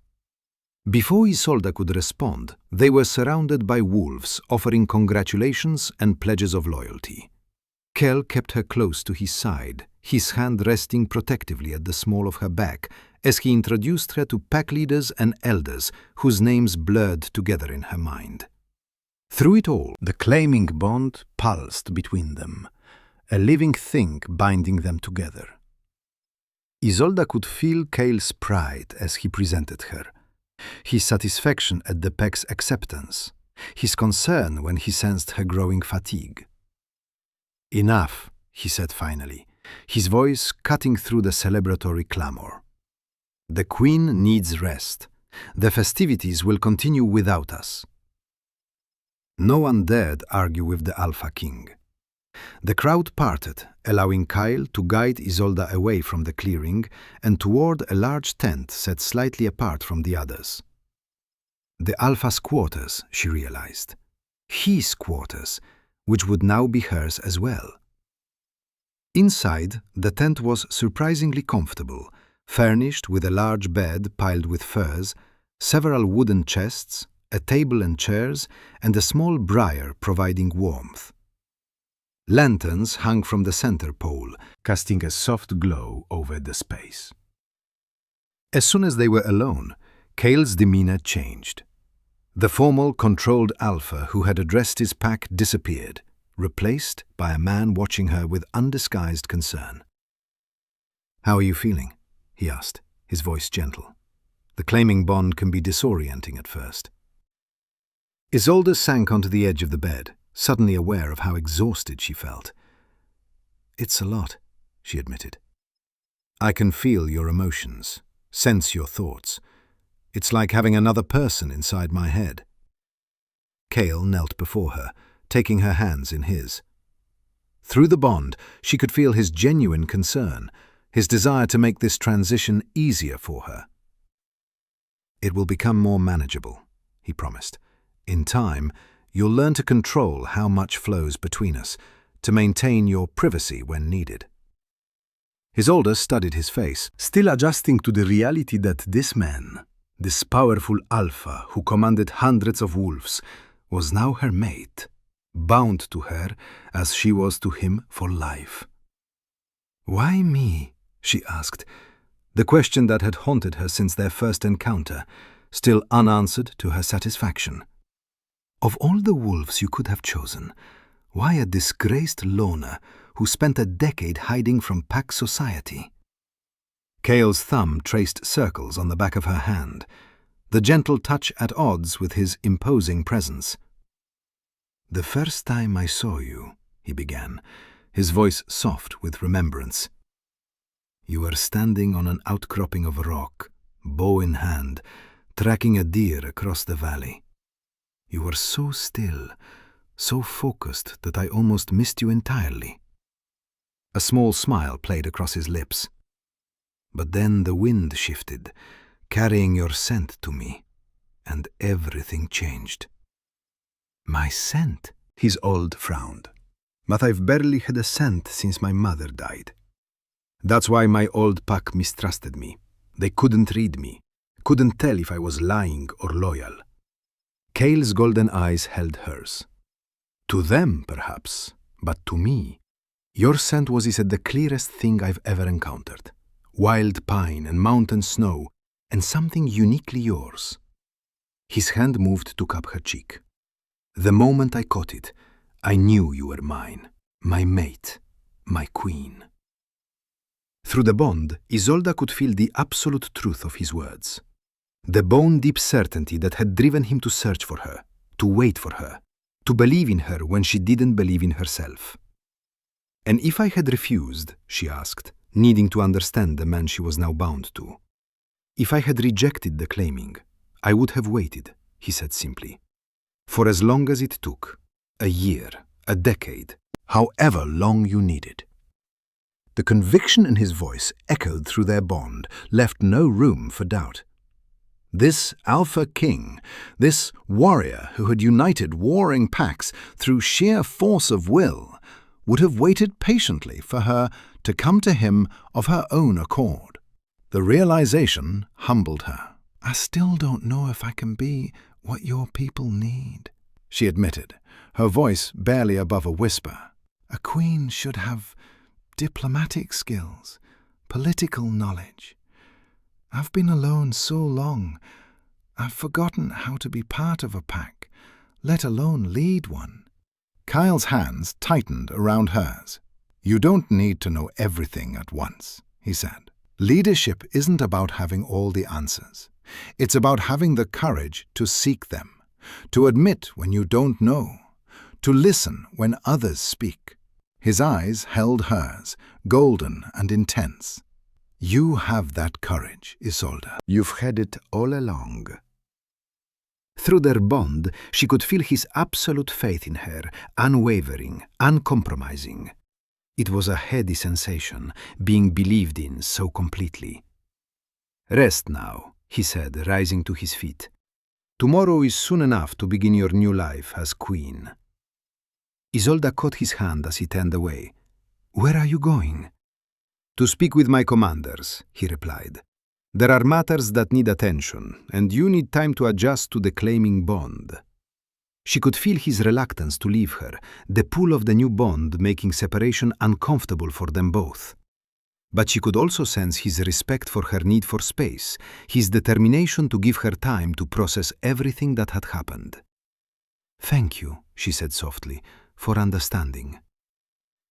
Before Isolda could respond, they were surrounded by wolves offering congratulations and pledges of loyalty. Kel kept her close to his side, his hand resting protectively at the small of her back as he introduced her to pack leaders and elders whose names blurred together in her mind. Through it all, the claiming bond pulsed between them, a living thing binding them together. Isolda could feel Cale's pride as he presented her, his satisfaction at the pack's acceptance, his concern when he sensed her growing fatigue. "Enough," he said finally, his voice cutting through the celebratory clamor. "The Queen needs rest. The festivities will continue without us." No one dared argue with the Alpha King. The crowd parted, allowing Kyle to guide Isolda away from the clearing and toward a large tent set slightly apart from the others. The Alpha's quarters, she realized. His quarters, which would now be hers as well. Inside, the tent was surprisingly comfortable, furnished with a large bed piled with furs, several wooden chests, a table and chairs, and a small briar providing warmth. Lanterns hung from the center pole, casting a soft glow over the space. As soon as they were alone, Cale's demeanor changed. The formal, controlled Alpha who had addressed his pack disappeared, replaced by a man watching her with undisguised concern. "How are you feeling?" he asked, his voice gentle. The claiming bond can be disorienting at first. Isolda sank onto the edge of the bed, suddenly aware of how exhausted she felt. "It's a lot," she admitted. "I can feel your emotions, sense your thoughts. It's like having another person inside my head." Cale knelt before her, taking her hands in his. Through the bond, she could feel his genuine concern, his desire to make this transition easier for her. "It will become more manageable," he promised. "In time, you'll learn to control how much flows between us, to maintain your privacy when needed." Isolda studied his face, still adjusting to the reality that this man, this powerful Alpha who commanded hundreds of wolves, was now her mate, bound to her as she was to him for life. "Why me?" she asked, the question that had haunted her since their first encounter, still unanswered to her satisfaction. Of all the wolves you could have chosen, why a disgraced loner who spent a decade hiding from pack society? Cale's thumb traced circles on the back of her hand, the gentle touch at odds with his imposing presence. "The first time I saw you," he began, his voice soft with remembrance. "You were standing on an outcropping of rock, bow in hand, tracking a deer across the valley. You were so still, so focused that I almost missed you entirely." A small smile played across his lips. "But then the wind shifted, carrying your scent to me, and everything changed." "My scent?" His old frowned. "But I've barely had a scent since my mother died. That's why my old pack mistrusted me. They couldn't read me, couldn't tell if I was lying or loyal." Cale's golden eyes held hers. "To them, perhaps, but to me, your scent was the clearest thing I've ever encountered. Wild pine and mountain snow, and something uniquely yours." His hand moved to cup her cheek. "The moment I caught it, I knew you were mine, my mate, my queen." Through the bond, Isolda could feel the absolute truth of his words. The bone-deep certainty that had driven him to search for her, to wait for her, to believe in her when she didn't believe in herself. "And if I had refused," she asked, needing to understand the man she was now bound to. "If I had rejected the claiming, I would have waited," he said simply. "For as long as it took, a year, a decade, however long you needed." The conviction in his voice echoed through their bond, left no room for doubt. This Alpha King, this warrior who had united warring packs through sheer force of will, would have waited patiently for her to come to him of her own accord. The realization humbled her. "I still don't know if I can be what your people need," she admitted, her voice barely above a whisper. "A queen should have diplomatic skills, political knowledge. I've been alone so long, I've forgotten how to be part of a pack, let alone lead one." Kyle's hands tightened around hers. "You don't need to know everything at once," he said. Leadership isn't about having all the answers. It's about having the courage to seek them, to admit when you don't know, to listen when others speak. His eyes held hers, golden and intense. You have that courage, Isolda. You've had it all along. Through their bond, she could feel his absolute faith in her, unwavering, uncompromising. It was a heady sensation, being believed in so completely. "Rest now," he said, rising to his feet. "Tomorrow is soon enough to begin your new life as queen." Isolda caught his hand as he turned away. "Where are you going?" "To speak with my commanders," he replied. "There are matters that need attention, and you need time to adjust to the claiming bond." She could feel his reluctance to leave her, the pull of the new bond making separation uncomfortable for them both. But she could also sense his respect for her need for space, his determination to give her time to process everything that had happened. "Thank you," she said softly, "for understanding."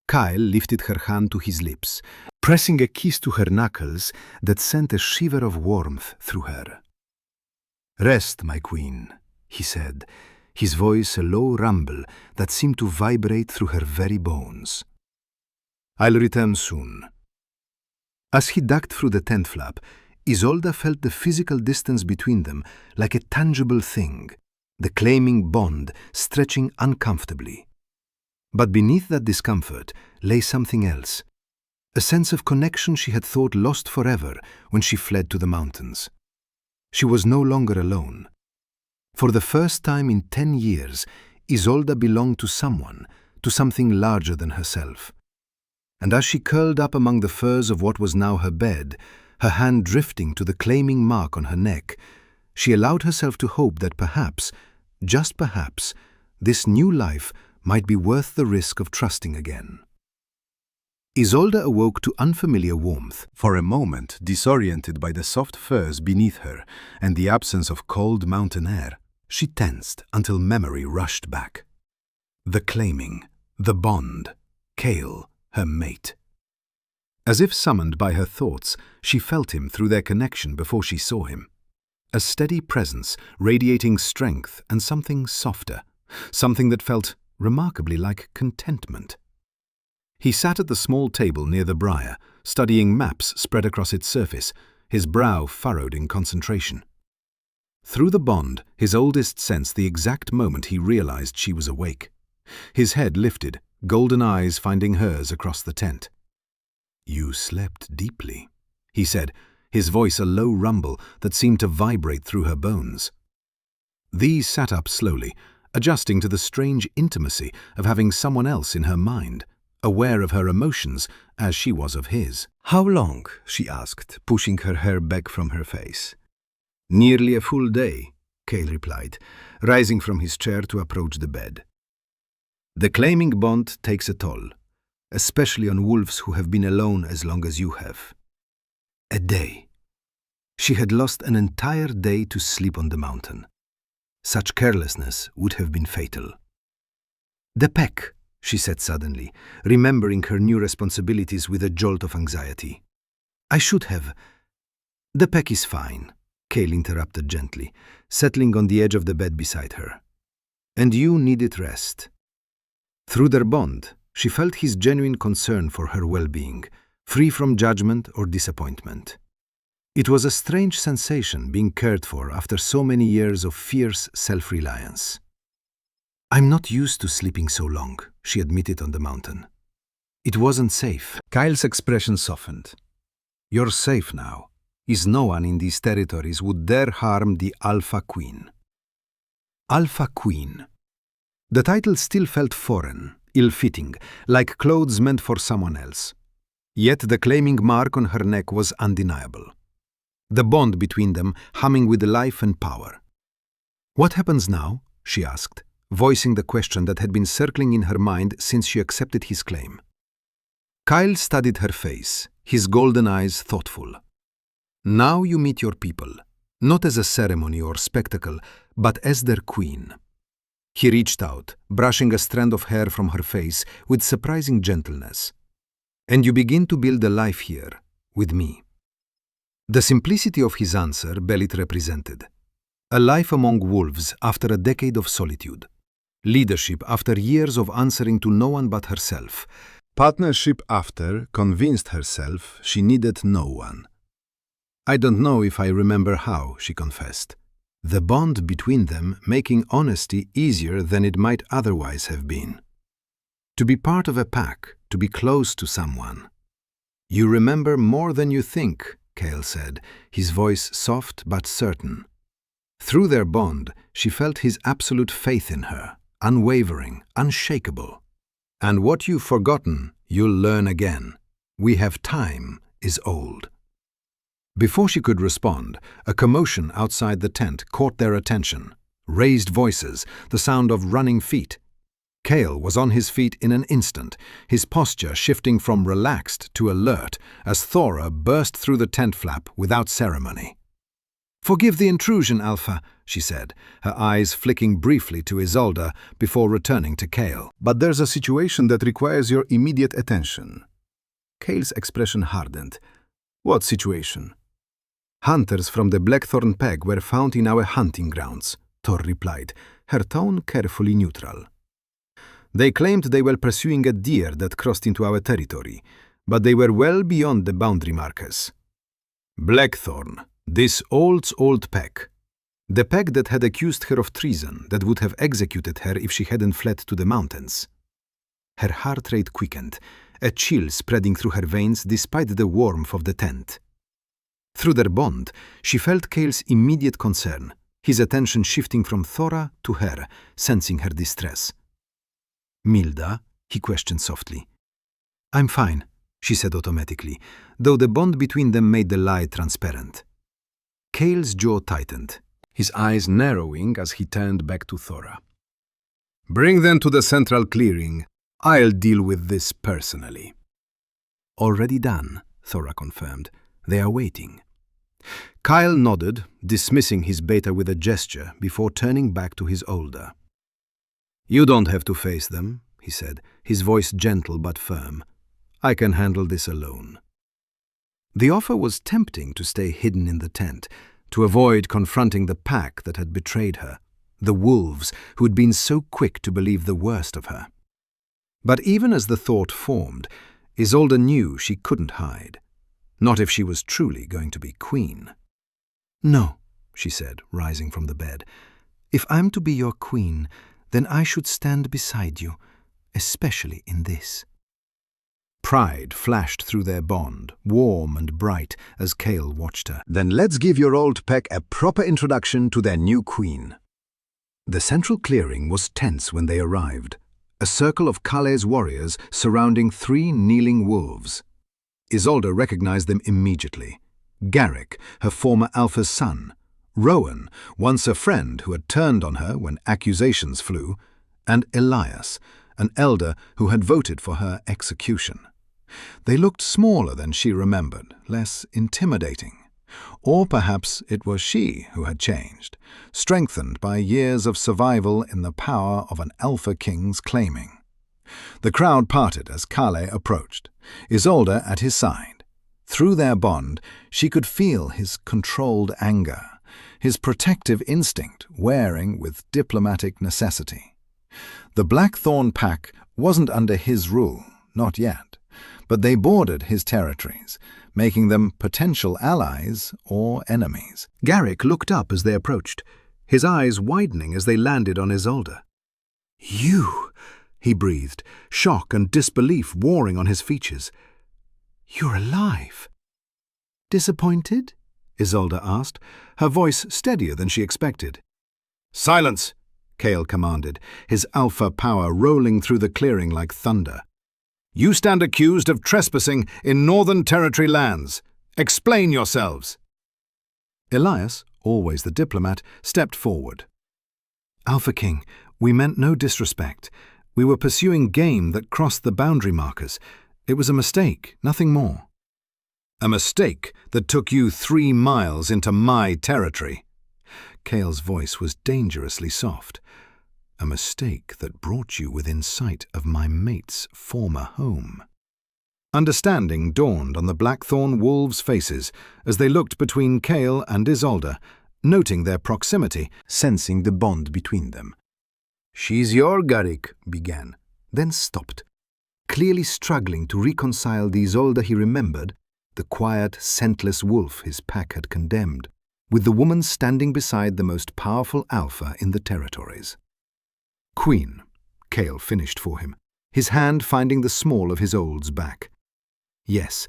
Kyle lifted her hand to his lips, pressing a kiss to her knuckles that sent a shiver of warmth through her. "Rest, my queen," he said, his voice a low rumble that seemed to vibrate through her very bones. "I'll return soon." As he ducked through the tent flap, Isolda felt the physical distance between them like a tangible thing, the claiming bond stretching uncomfortably. But beneath that discomfort lay something else, a sense of connection she had thought lost forever when she fled to the mountains. She was no longer alone. For the first time in 10 years, Isolda belonged to someone, to something larger than herself. And as she curled up among the furs of what was now her bed, her hand drifting to the claiming mark on her neck, she allowed herself to hope that perhaps, just perhaps, this new life might be worth the risk of trusting again. Isolda awoke to unfamiliar warmth. For a moment, disoriented by the soft furs beneath her and the absence of cold mountain air, she tensed until memory rushed back. The claiming, the bond, Cale, her mate. As if summoned by her thoughts, she felt him through their connection before she saw him. A steady presence, radiating strength and something softer, something that felt remarkably like contentment. He sat at the small table near the briar, studying maps spread across its surface, his brow furrowed in concentration. Through the bond, his oldest sensed the exact moment he realized she was awake. His head lifted, golden eyes finding hers across the tent. "You slept deeply," he said, his voice a low rumble that seemed to vibrate through her bones. These sat up slowly, adjusting to the strange intimacy of having someone else in her mind, aware of her emotions as she was of his. "How long?" she asked, pushing her hair back from her face. "Nearly a full day," Cale replied, rising from his chair to approach the bed. "The claiming bond takes a toll, especially on wolves who have been alone as long as you have." A day. She had lost an entire day to sleep on the mountain. Such carelessness would have been fatal. "The pack," she said suddenly, remembering her new responsibilities with a jolt of anxiety. "I should have—" "The pack is fine," Cale interrupted gently, settling on the edge of the bed beside her. "And you needed rest." Through their bond, she felt his genuine concern for her well-being, free from judgment or disappointment. It was a strange sensation being cared for after so many years of fierce self-reliance. "I'm not used to sleeping so long," she admitted on the mountain. "It wasn't safe." Kyle's expression softened. "You're safe now, as no one in these territories would dare harm the Alpha Queen." Alpha Queen. The title still felt foreign, ill-fitting, like clothes meant for someone else. Yet the claiming mark on her neck was undeniable. The bond between them humming with life and power. "What happens now?" she asked, voicing the question that had been circling in her mind since she accepted his claim. Kyle studied her face, his golden eyes thoughtful. "Now you meet your people, not as a ceremony or spectacle, but as their queen." He reached out, brushing a strand of hair from her face with surprising gentleness. "And you begin to build a life here, with me." The simplicity of his answer Belit represented. A life among wolves after a decade of solitude. Leadership after years of answering to no one but herself. Partnership after convinced herself she needed no one. I don't know if I remember how, she confessed. The bond between them making honesty easier than it might otherwise have been. To be part of a pack, to be close to someone. You remember more than you think, Cale said, his voice soft but certain. Through their bond, she felt his absolute faith in her, unwavering, unshakable. And what you've forgotten, you'll learn again. We have time is old. Before she could respond, a commotion outside the tent caught their attention. Raised voices, the sound of running feet. Cale was on his feet in an instant, his posture shifting from relaxed to alert as Thora burst through the tent flap without ceremony. "Forgive the intrusion, Alfa," she said, her eyes flicking briefly to Isolda before returning to Cale. "But there's a situation that requires your immediate attention." Cale's expression hardened. "What situation?" "Hunters from the Blackthornne peg were found in our hunting grounds," Thor replied, her tone carefully neutral. "They claimed they were pursuing a deer that crossed into our territory, but they were well beyond the boundary markers. Blackthornne, this old peg. The peg that had accused her of treason, that would have executed her if she hadn't fled to the mountains." Her heart rate quickened, a chill spreading through her veins despite the warmth of the tent. Through their bond, she felt Cale's immediate concern, his attention shifting from Thora to her, sensing her distress. "Milda?" he questioned softly. "I'm fine," she said automatically, though the bond between them made the lie transparent. Cale's jaw tightened, his eyes narrowing as he turned back to Thora. "Bring them to the central clearing. I'll deal with this personally." "Already done," Thora confirmed. "They are waiting." Kyle nodded, dismissing his beta with a gesture before turning back to his older. "You don't have to face them," he said, his voice gentle but firm. "I can handle this alone." The offer was tempting to stay hidden in the tent, to avoid confronting the pack that had betrayed her, the wolves who had been so quick to believe the worst of her. But even as the thought formed, Isolda knew she couldn't hide. Not if she was truly going to be queen. "No," she said, rising from the bed. "If I'm to be your queen, then I should stand beside you, especially in this." Pride flashed through their bond, warm and bright, as Cale watched her. "Then let's give your old pack a proper introduction to their new queen." The central clearing was tense when they arrived, a circle of Kale's warriors surrounding 3 kneeling wolves. Isolda recognized them immediately. Garrick, her former Alpha's son, Rowan, once a friend who had turned on her when accusations flew, and Elias, an elder who had voted for her execution. They looked smaller than she remembered, less intimidating. Or perhaps it was she who had changed, strengthened by years of survival in the power of an Alpha King's claiming. The crowd parted as Kale approached, Isolda at his side. Through their bond, she could feel his controlled anger, his protective instinct wearing with diplomatic necessity. The Blackthornne pack wasn't under his rule, not yet, but they bordered his territories, making them potential allies or enemies. Garrick looked up as they approached, his eyes widening as they landed on Isolda. "You!" he breathed, shock and disbelief warring on his features. "You're alive." "Disappointed?" Isolda asked, her voice steadier than she expected. "Silence!" Cale commanded, his alpha power rolling through the clearing like thunder. "You stand accused of trespassing in Northern Territory lands. Explain yourselves." Elias, always the diplomat, stepped forward. "Alpha King, we meant no disrespect. We were pursuing game that crossed the boundary markers. It was a mistake, nothing more." "A mistake that took you 3 miles into my territory." Cale's voice was dangerously soft. "A mistake that brought you within sight of my mate's former home." Understanding dawned on the Blackthornne wolves' faces as they looked between Kale and Isolda, noting their proximity, sensing the bond between them. "She's your GÓRACH," began, then stopped, clearly struggling to reconcile the Isolda he remembered, the quiet, scentless wolf his pack had condemned, with the woman standing beside the most powerful alpha in the territories. "Queen," Kale finished for him, his hand finding the small of his old's back. "Yes,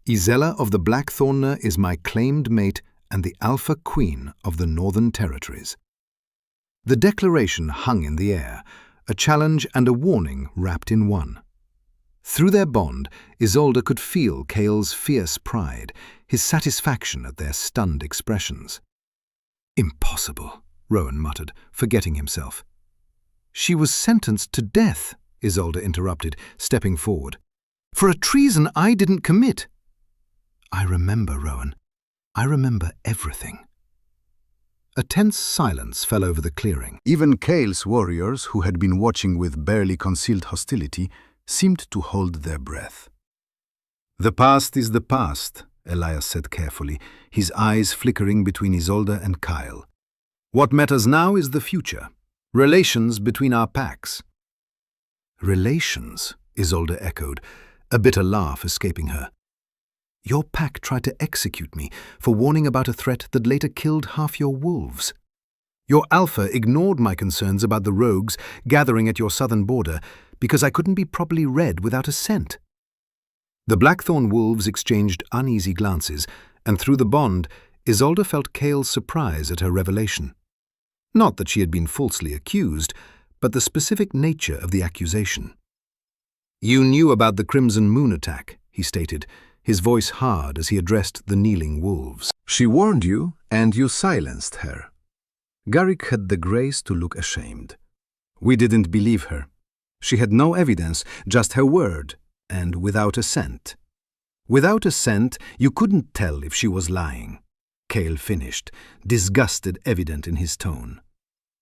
Isella of the Blackthornne is my claimed mate and the Alpha Queen of the Northern Territories." The declaration hung in the air, a challenge and a warning wrapped in one. Through their bond, Isolda could feel Kale's fierce pride, his satisfaction at their stunned expressions. "Impossible," Rowan muttered, forgetting himself. "She was sentenced to death," Isolda interrupted, stepping forward, "for a treason I didn't commit." "I remember, Rowan. I remember everything." A tense silence fell over the clearing. Even Kale's warriors, who had been watching with barely concealed hostility, seemed to hold their breath. "The past is the past," Elias said carefully, his eyes flickering between Isolda and Kyle. "What matters now is the future. Relations between our packs." "Relations," Isolda echoed, a bitter laugh escaping her. "Your pack tried to execute me for warning about a threat that later killed half your wolves. Your alpha ignored my concerns about the rogues gathering at your southern border because I couldn't be properly read without a scent." The Blackthornne wolves exchanged uneasy glances, and through the bond, Isolda felt Kale's surprise at her revelation. Not that she had been falsely accused, but the specific nature of the accusation. "You knew about the Crimson Moon attack," he stated, his voice hard as he addressed the kneeling wolves. "She warned you, and you silenced her." GÓRACH had the grace to look ashamed. "We didn't believe her. She had no evidence, just her word, and without a scent." "Without a scent, you couldn't tell if she was lying," Kale finished, disgusted evident in his tone.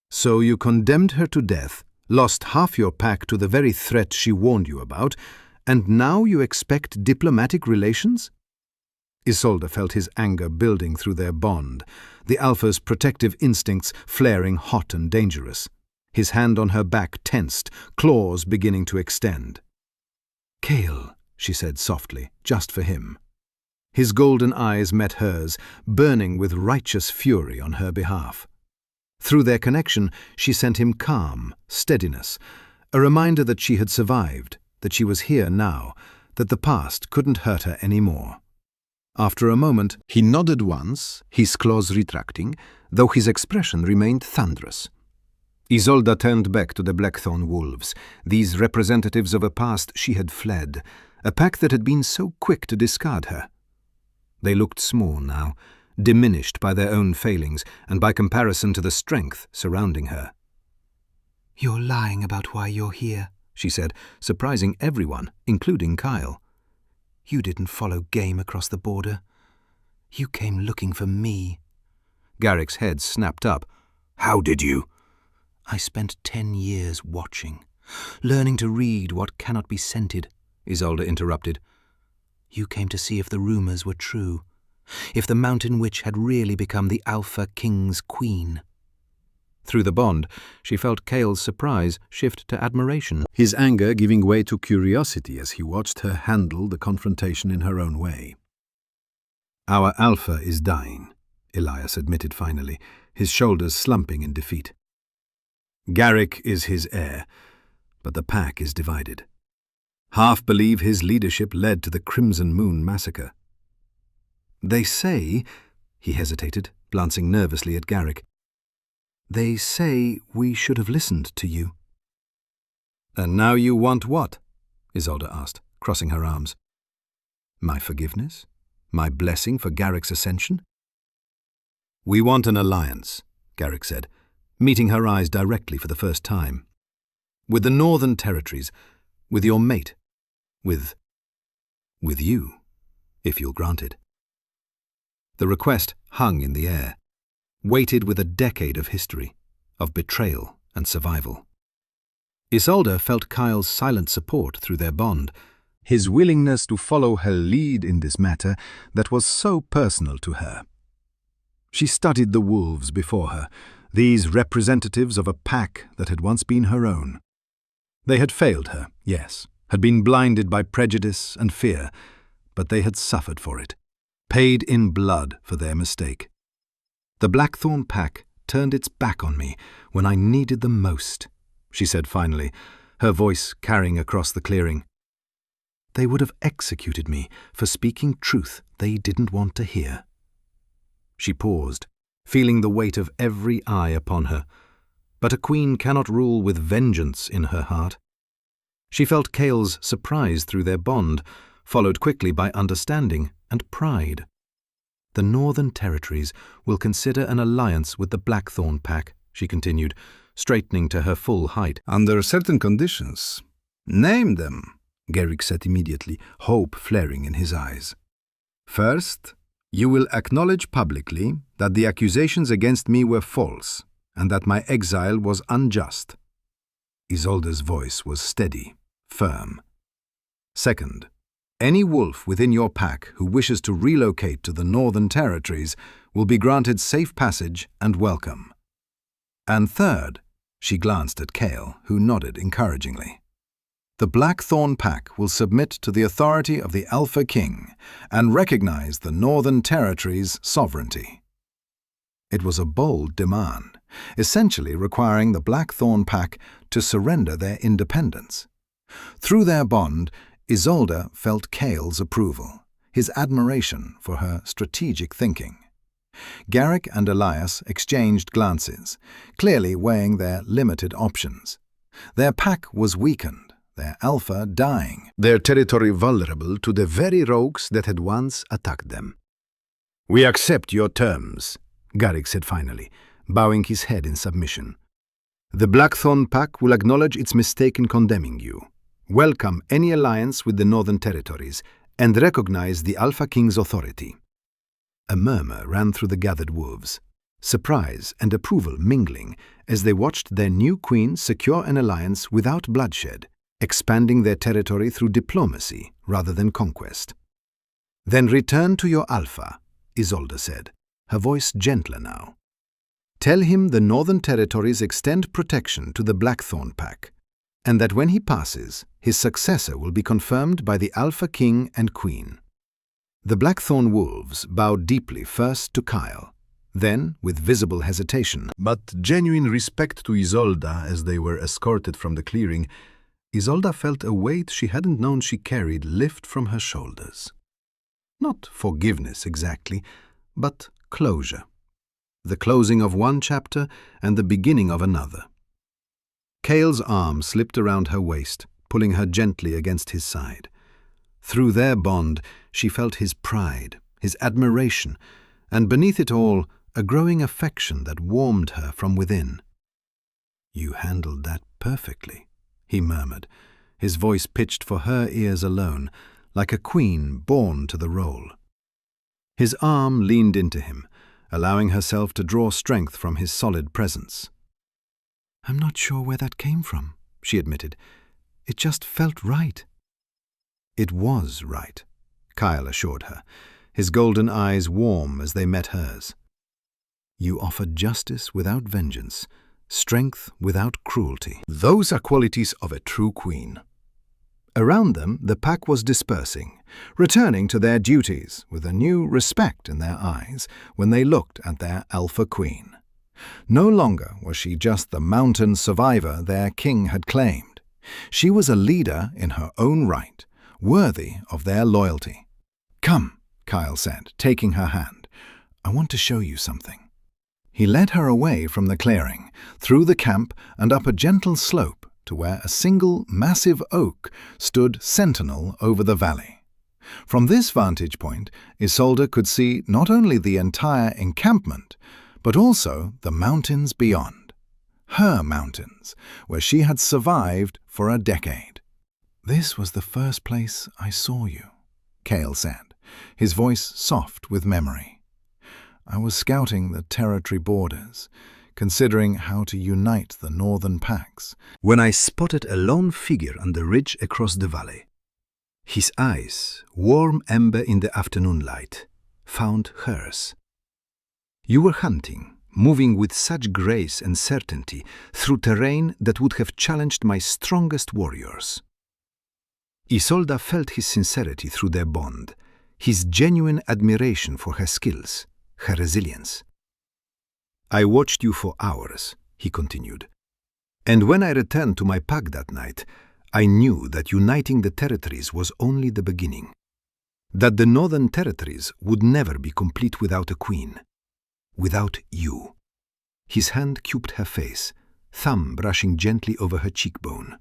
"So you condemned her to death, lost half your pack to the very threat she warned you about, and now you expect diplomatic relations?" Isolda felt his anger building through their bond, the alpha's protective instincts flaring hot and dangerous. His hand on her back tensed, claws beginning to extend. "Kale," she said softly, just for him. His golden eyes met hers, burning with righteous fury on her behalf. Through their connection, she sent him calm, steadiness, a reminder that she had survived, that she was here now, that the past couldn't hurt her any more. After a moment, he nodded once, his claws retracting, though his expression remained thunderous. Isolda turned back to the Blackthornne wolves, these representatives of a past she had fled, a pack that had been so quick to discard her. They looked small now, diminished by their own failings and by comparison to the strength surrounding her. "You're lying about why you're here," she said, surprising everyone, including Kyle. "You didn't follow game across the border. You came looking for me." Garrick's head snapped up. "How did you?" "I spent 10 years watching, learning to read what cannot be scented," Isolda interrupted. "You came to see if the rumors were true, if the mountain witch had really become the Alpha King's queen." Through the bond, she felt Kale's surprise shift to admiration, his anger giving way to curiosity as he watched her handle the confrontation in her own way. "Our Alpha is dying," Elias admitted finally, his shoulders slumping in defeat. "Garrick is his heir, but the pack is divided. Half believe his leadership led to the Crimson Moon massacre. They say," he hesitated, glancing nervously at Garrick, "they say we should have listened to you." "And now you want what?" Isolda asked, crossing her arms. "My forgiveness? My blessing for Garrick's ascension?" "We want an alliance," Garrick said, meeting her eyes directly for the first time. "With the Northern Territories, with your mate, with you, if you'll grant it." The request hung in the air, weighted with a decade of history, of betrayal and survival. Isolda felt Kyle's silent support through their bond, his willingness to follow her lead in this matter that was so personal to her. She studied the wolves before her, these representatives of a pack that had once been her own. They had failed her, yes, had been blinded by prejudice and fear, but they had suffered for it, paid in blood for their mistake. The Blackthorne pack turned its back on me when I needed them most, she said finally, her voice carrying across the clearing. They would have executed me for speaking truth they didn't want to hear. She paused, feeling the weight of every eye upon her, but a queen cannot rule with vengeance in her heart. She felt Cale's surprise through their bond, followed quickly by understanding and pride. The Northern Territories will consider an alliance with the Blackthorne pack, she continued, straightening to her full height. Under certain conditions. Name them, Garrick said immediately, hope flaring in his eyes. First, you will acknowledge publicly that the accusations against me were false and that my exile was unjust. Isolda's voice was steady, firm. Second, any wolf within your pack who wishes to relocate to the Northern Territories will be granted safe passage and welcome. And third, she glanced at Cale, who nodded encouragingly. The Blackthorne pack will submit to the authority of the Alpha King and recognize the Northern Territories' sovereignty. It was a bold demand, essentially requiring the Blackthorne pack to surrender their independence. Through their bond, Isolda felt Cale's approval, his admiration for her strategic thinking. Garrick and Elias exchanged glances, clearly weighing their limited options. Their pack was weakened, their alpha dying, their territory vulnerable to the very rogues that had once attacked them. "We accept your terms," Garrick said finally, bowing his head in submission. "The Blackthorne pack will acknowledge its mistake in condemning you, welcome any alliance with the Northern Territories, and recognize the Alpha King's authority." A murmur ran through the gathered wolves, surprise and approval mingling as they watched their new queen secure an alliance without bloodshed, expanding their territory through diplomacy rather than conquest. "Then return to your Alpha," Isolda said, her voice gentler now. "Tell him the Northern Territories extend protection to the Blackthorne pack, and that when he passes, his successor will be confirmed by the Alpha King and Queen." The Blackthorne wolves bowed deeply first to Kyle, then, with visible hesitation, but genuine respect to Isolda as they were escorted from the clearing, Isolda felt a weight she hadn't known she carried lift from her shoulders. Not forgiveness exactly, but closure. The closing of one chapter and the beginning of another. Cale's arm slipped around her waist, pulling her gently against his side. Through their bond, she felt his pride, his admiration, and beneath it all, a growing affection that warmed her from within. "You handled that perfectly," he murmured, his voice pitched for her ears alone, like a queen born to the role. His arm leaned into him, allowing herself to draw strength from his solid presence. "I'm not sure where that came from," she admitted. "It just felt right." "It was right," Kyle assured her, his golden eyes warm as they met hers. "You offered justice without vengeance, strength without cruelty. Those are qualities of a true queen." Around them, the pack was dispersing, returning to their duties with a new respect in their eyes when they looked at their Alpha Queen. No longer was she just the mountain survivor their king had claimed. She was a leader in her own right, worthy of their loyalty. "Come," Kyle said, taking her hand. "I want to show you something." He led her away from the clearing, through the camp and up a gentle slope to where a single massive oak stood sentinel over the valley. From this vantage point, Isolda could see not only the entire encampment, but also the mountains beyond. Her mountains, where she had survived for a decade. "This was the first place I saw you," Cale said, his voice soft with memory. "I was scouting the territory borders, considering how to unite the northern packs, when I spotted a lone figure on the ridge across the valley. His eyes, warm amber in the afternoon light, found hers. You were hunting, moving with such grace and certainty through terrain that would have challenged my strongest warriors. Isolda felt his sincerity through their bond, his genuine admiration for her skills, her resilience. I watched you for hours, he continued, and when I returned to my pack that night, I knew that uniting the territories was only the beginning, that the northern territories would never be complete without a queen, without you. His hand cubed her face, thumb brushing gently over her cheekbone.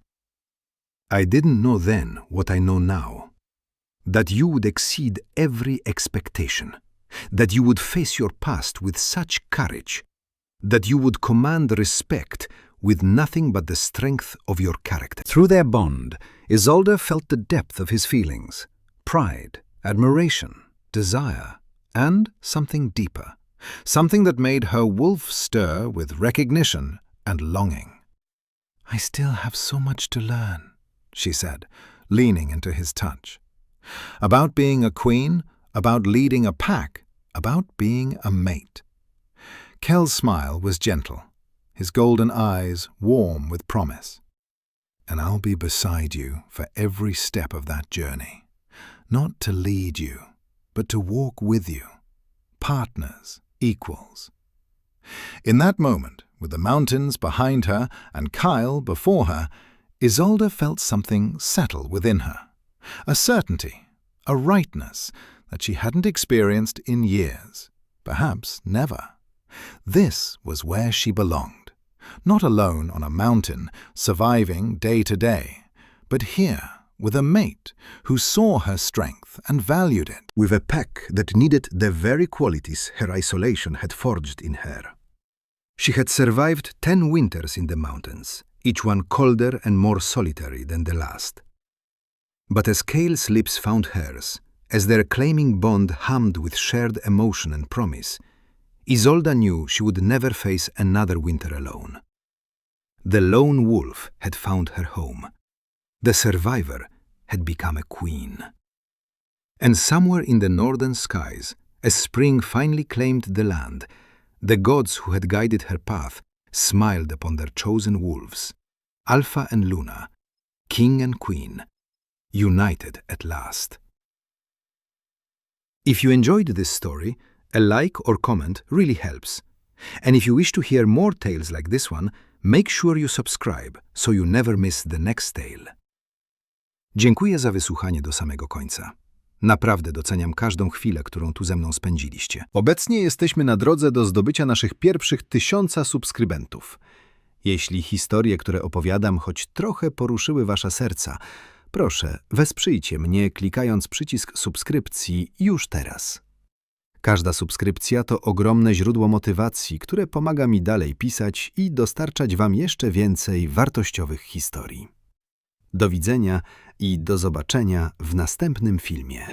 I didn't know then what I know now, that you would exceed every expectation, that you would face your past with such courage, that you would command respect with nothing but the strength of your character. Through their bond, Isolda felt the depth of his feelings, pride, admiration, desire, and something deeper, something that made her wolf stir with recognition and longing. I still have so much to learn, she said, leaning into his touch. About being a queen, about leading a pack, about being a mate. Kel's smile was gentle, his golden eyes warm with promise. And I'll be beside you for every step of that journey, not to lead you, but to walk with you, partners, equals. In that moment, with the mountains behind her and Kyle before her, Isolda felt something settle within her, a certainty, a rightness that she hadn't experienced in years, perhaps never. This was where she belonged, not alone on a mountain, surviving day to day, but here with a mate who saw her strength and valued it. With a pack that needed the very qualities her isolation had forged in her. She had survived 10 winters in the mountains, each one colder and more solitary than the last. But as Kale's lips found hers, as their claiming bond hummed with shared emotion and promise, Isolda knew she would never face another winter alone. The lone wolf had found her home. The survivor had become a queen. And somewhere in the northern skies, as spring finally claimed the land, the gods who had guided her path smiled upon their chosen wolves, Alpha and Luna, king and queen, united at last. If you enjoyed this story, a like or comment really helps. And if you wish to hear more tales like this one, make sure you subscribe so you never miss the next tale. Dziękuję za wysłuchanie do samego końca. Naprawdę doceniam każdą chwilę, którą tu ze mną spędziliście. Obecnie jesteśmy na drodze do zdobycia naszych pierwszych 1000 subskrybentów. Jeśli historie, które opowiadam, choć trochę poruszyły wasze serca, proszę, wesprzyjcie mnie klikając przycisk subskrypcji już teraz. Każda subskrypcja to ogromne źródło motywacji, które pomaga mi dalej pisać i dostarczać wam jeszcze więcej wartościowych historii. Do widzenia i do zobaczenia w następnym filmie.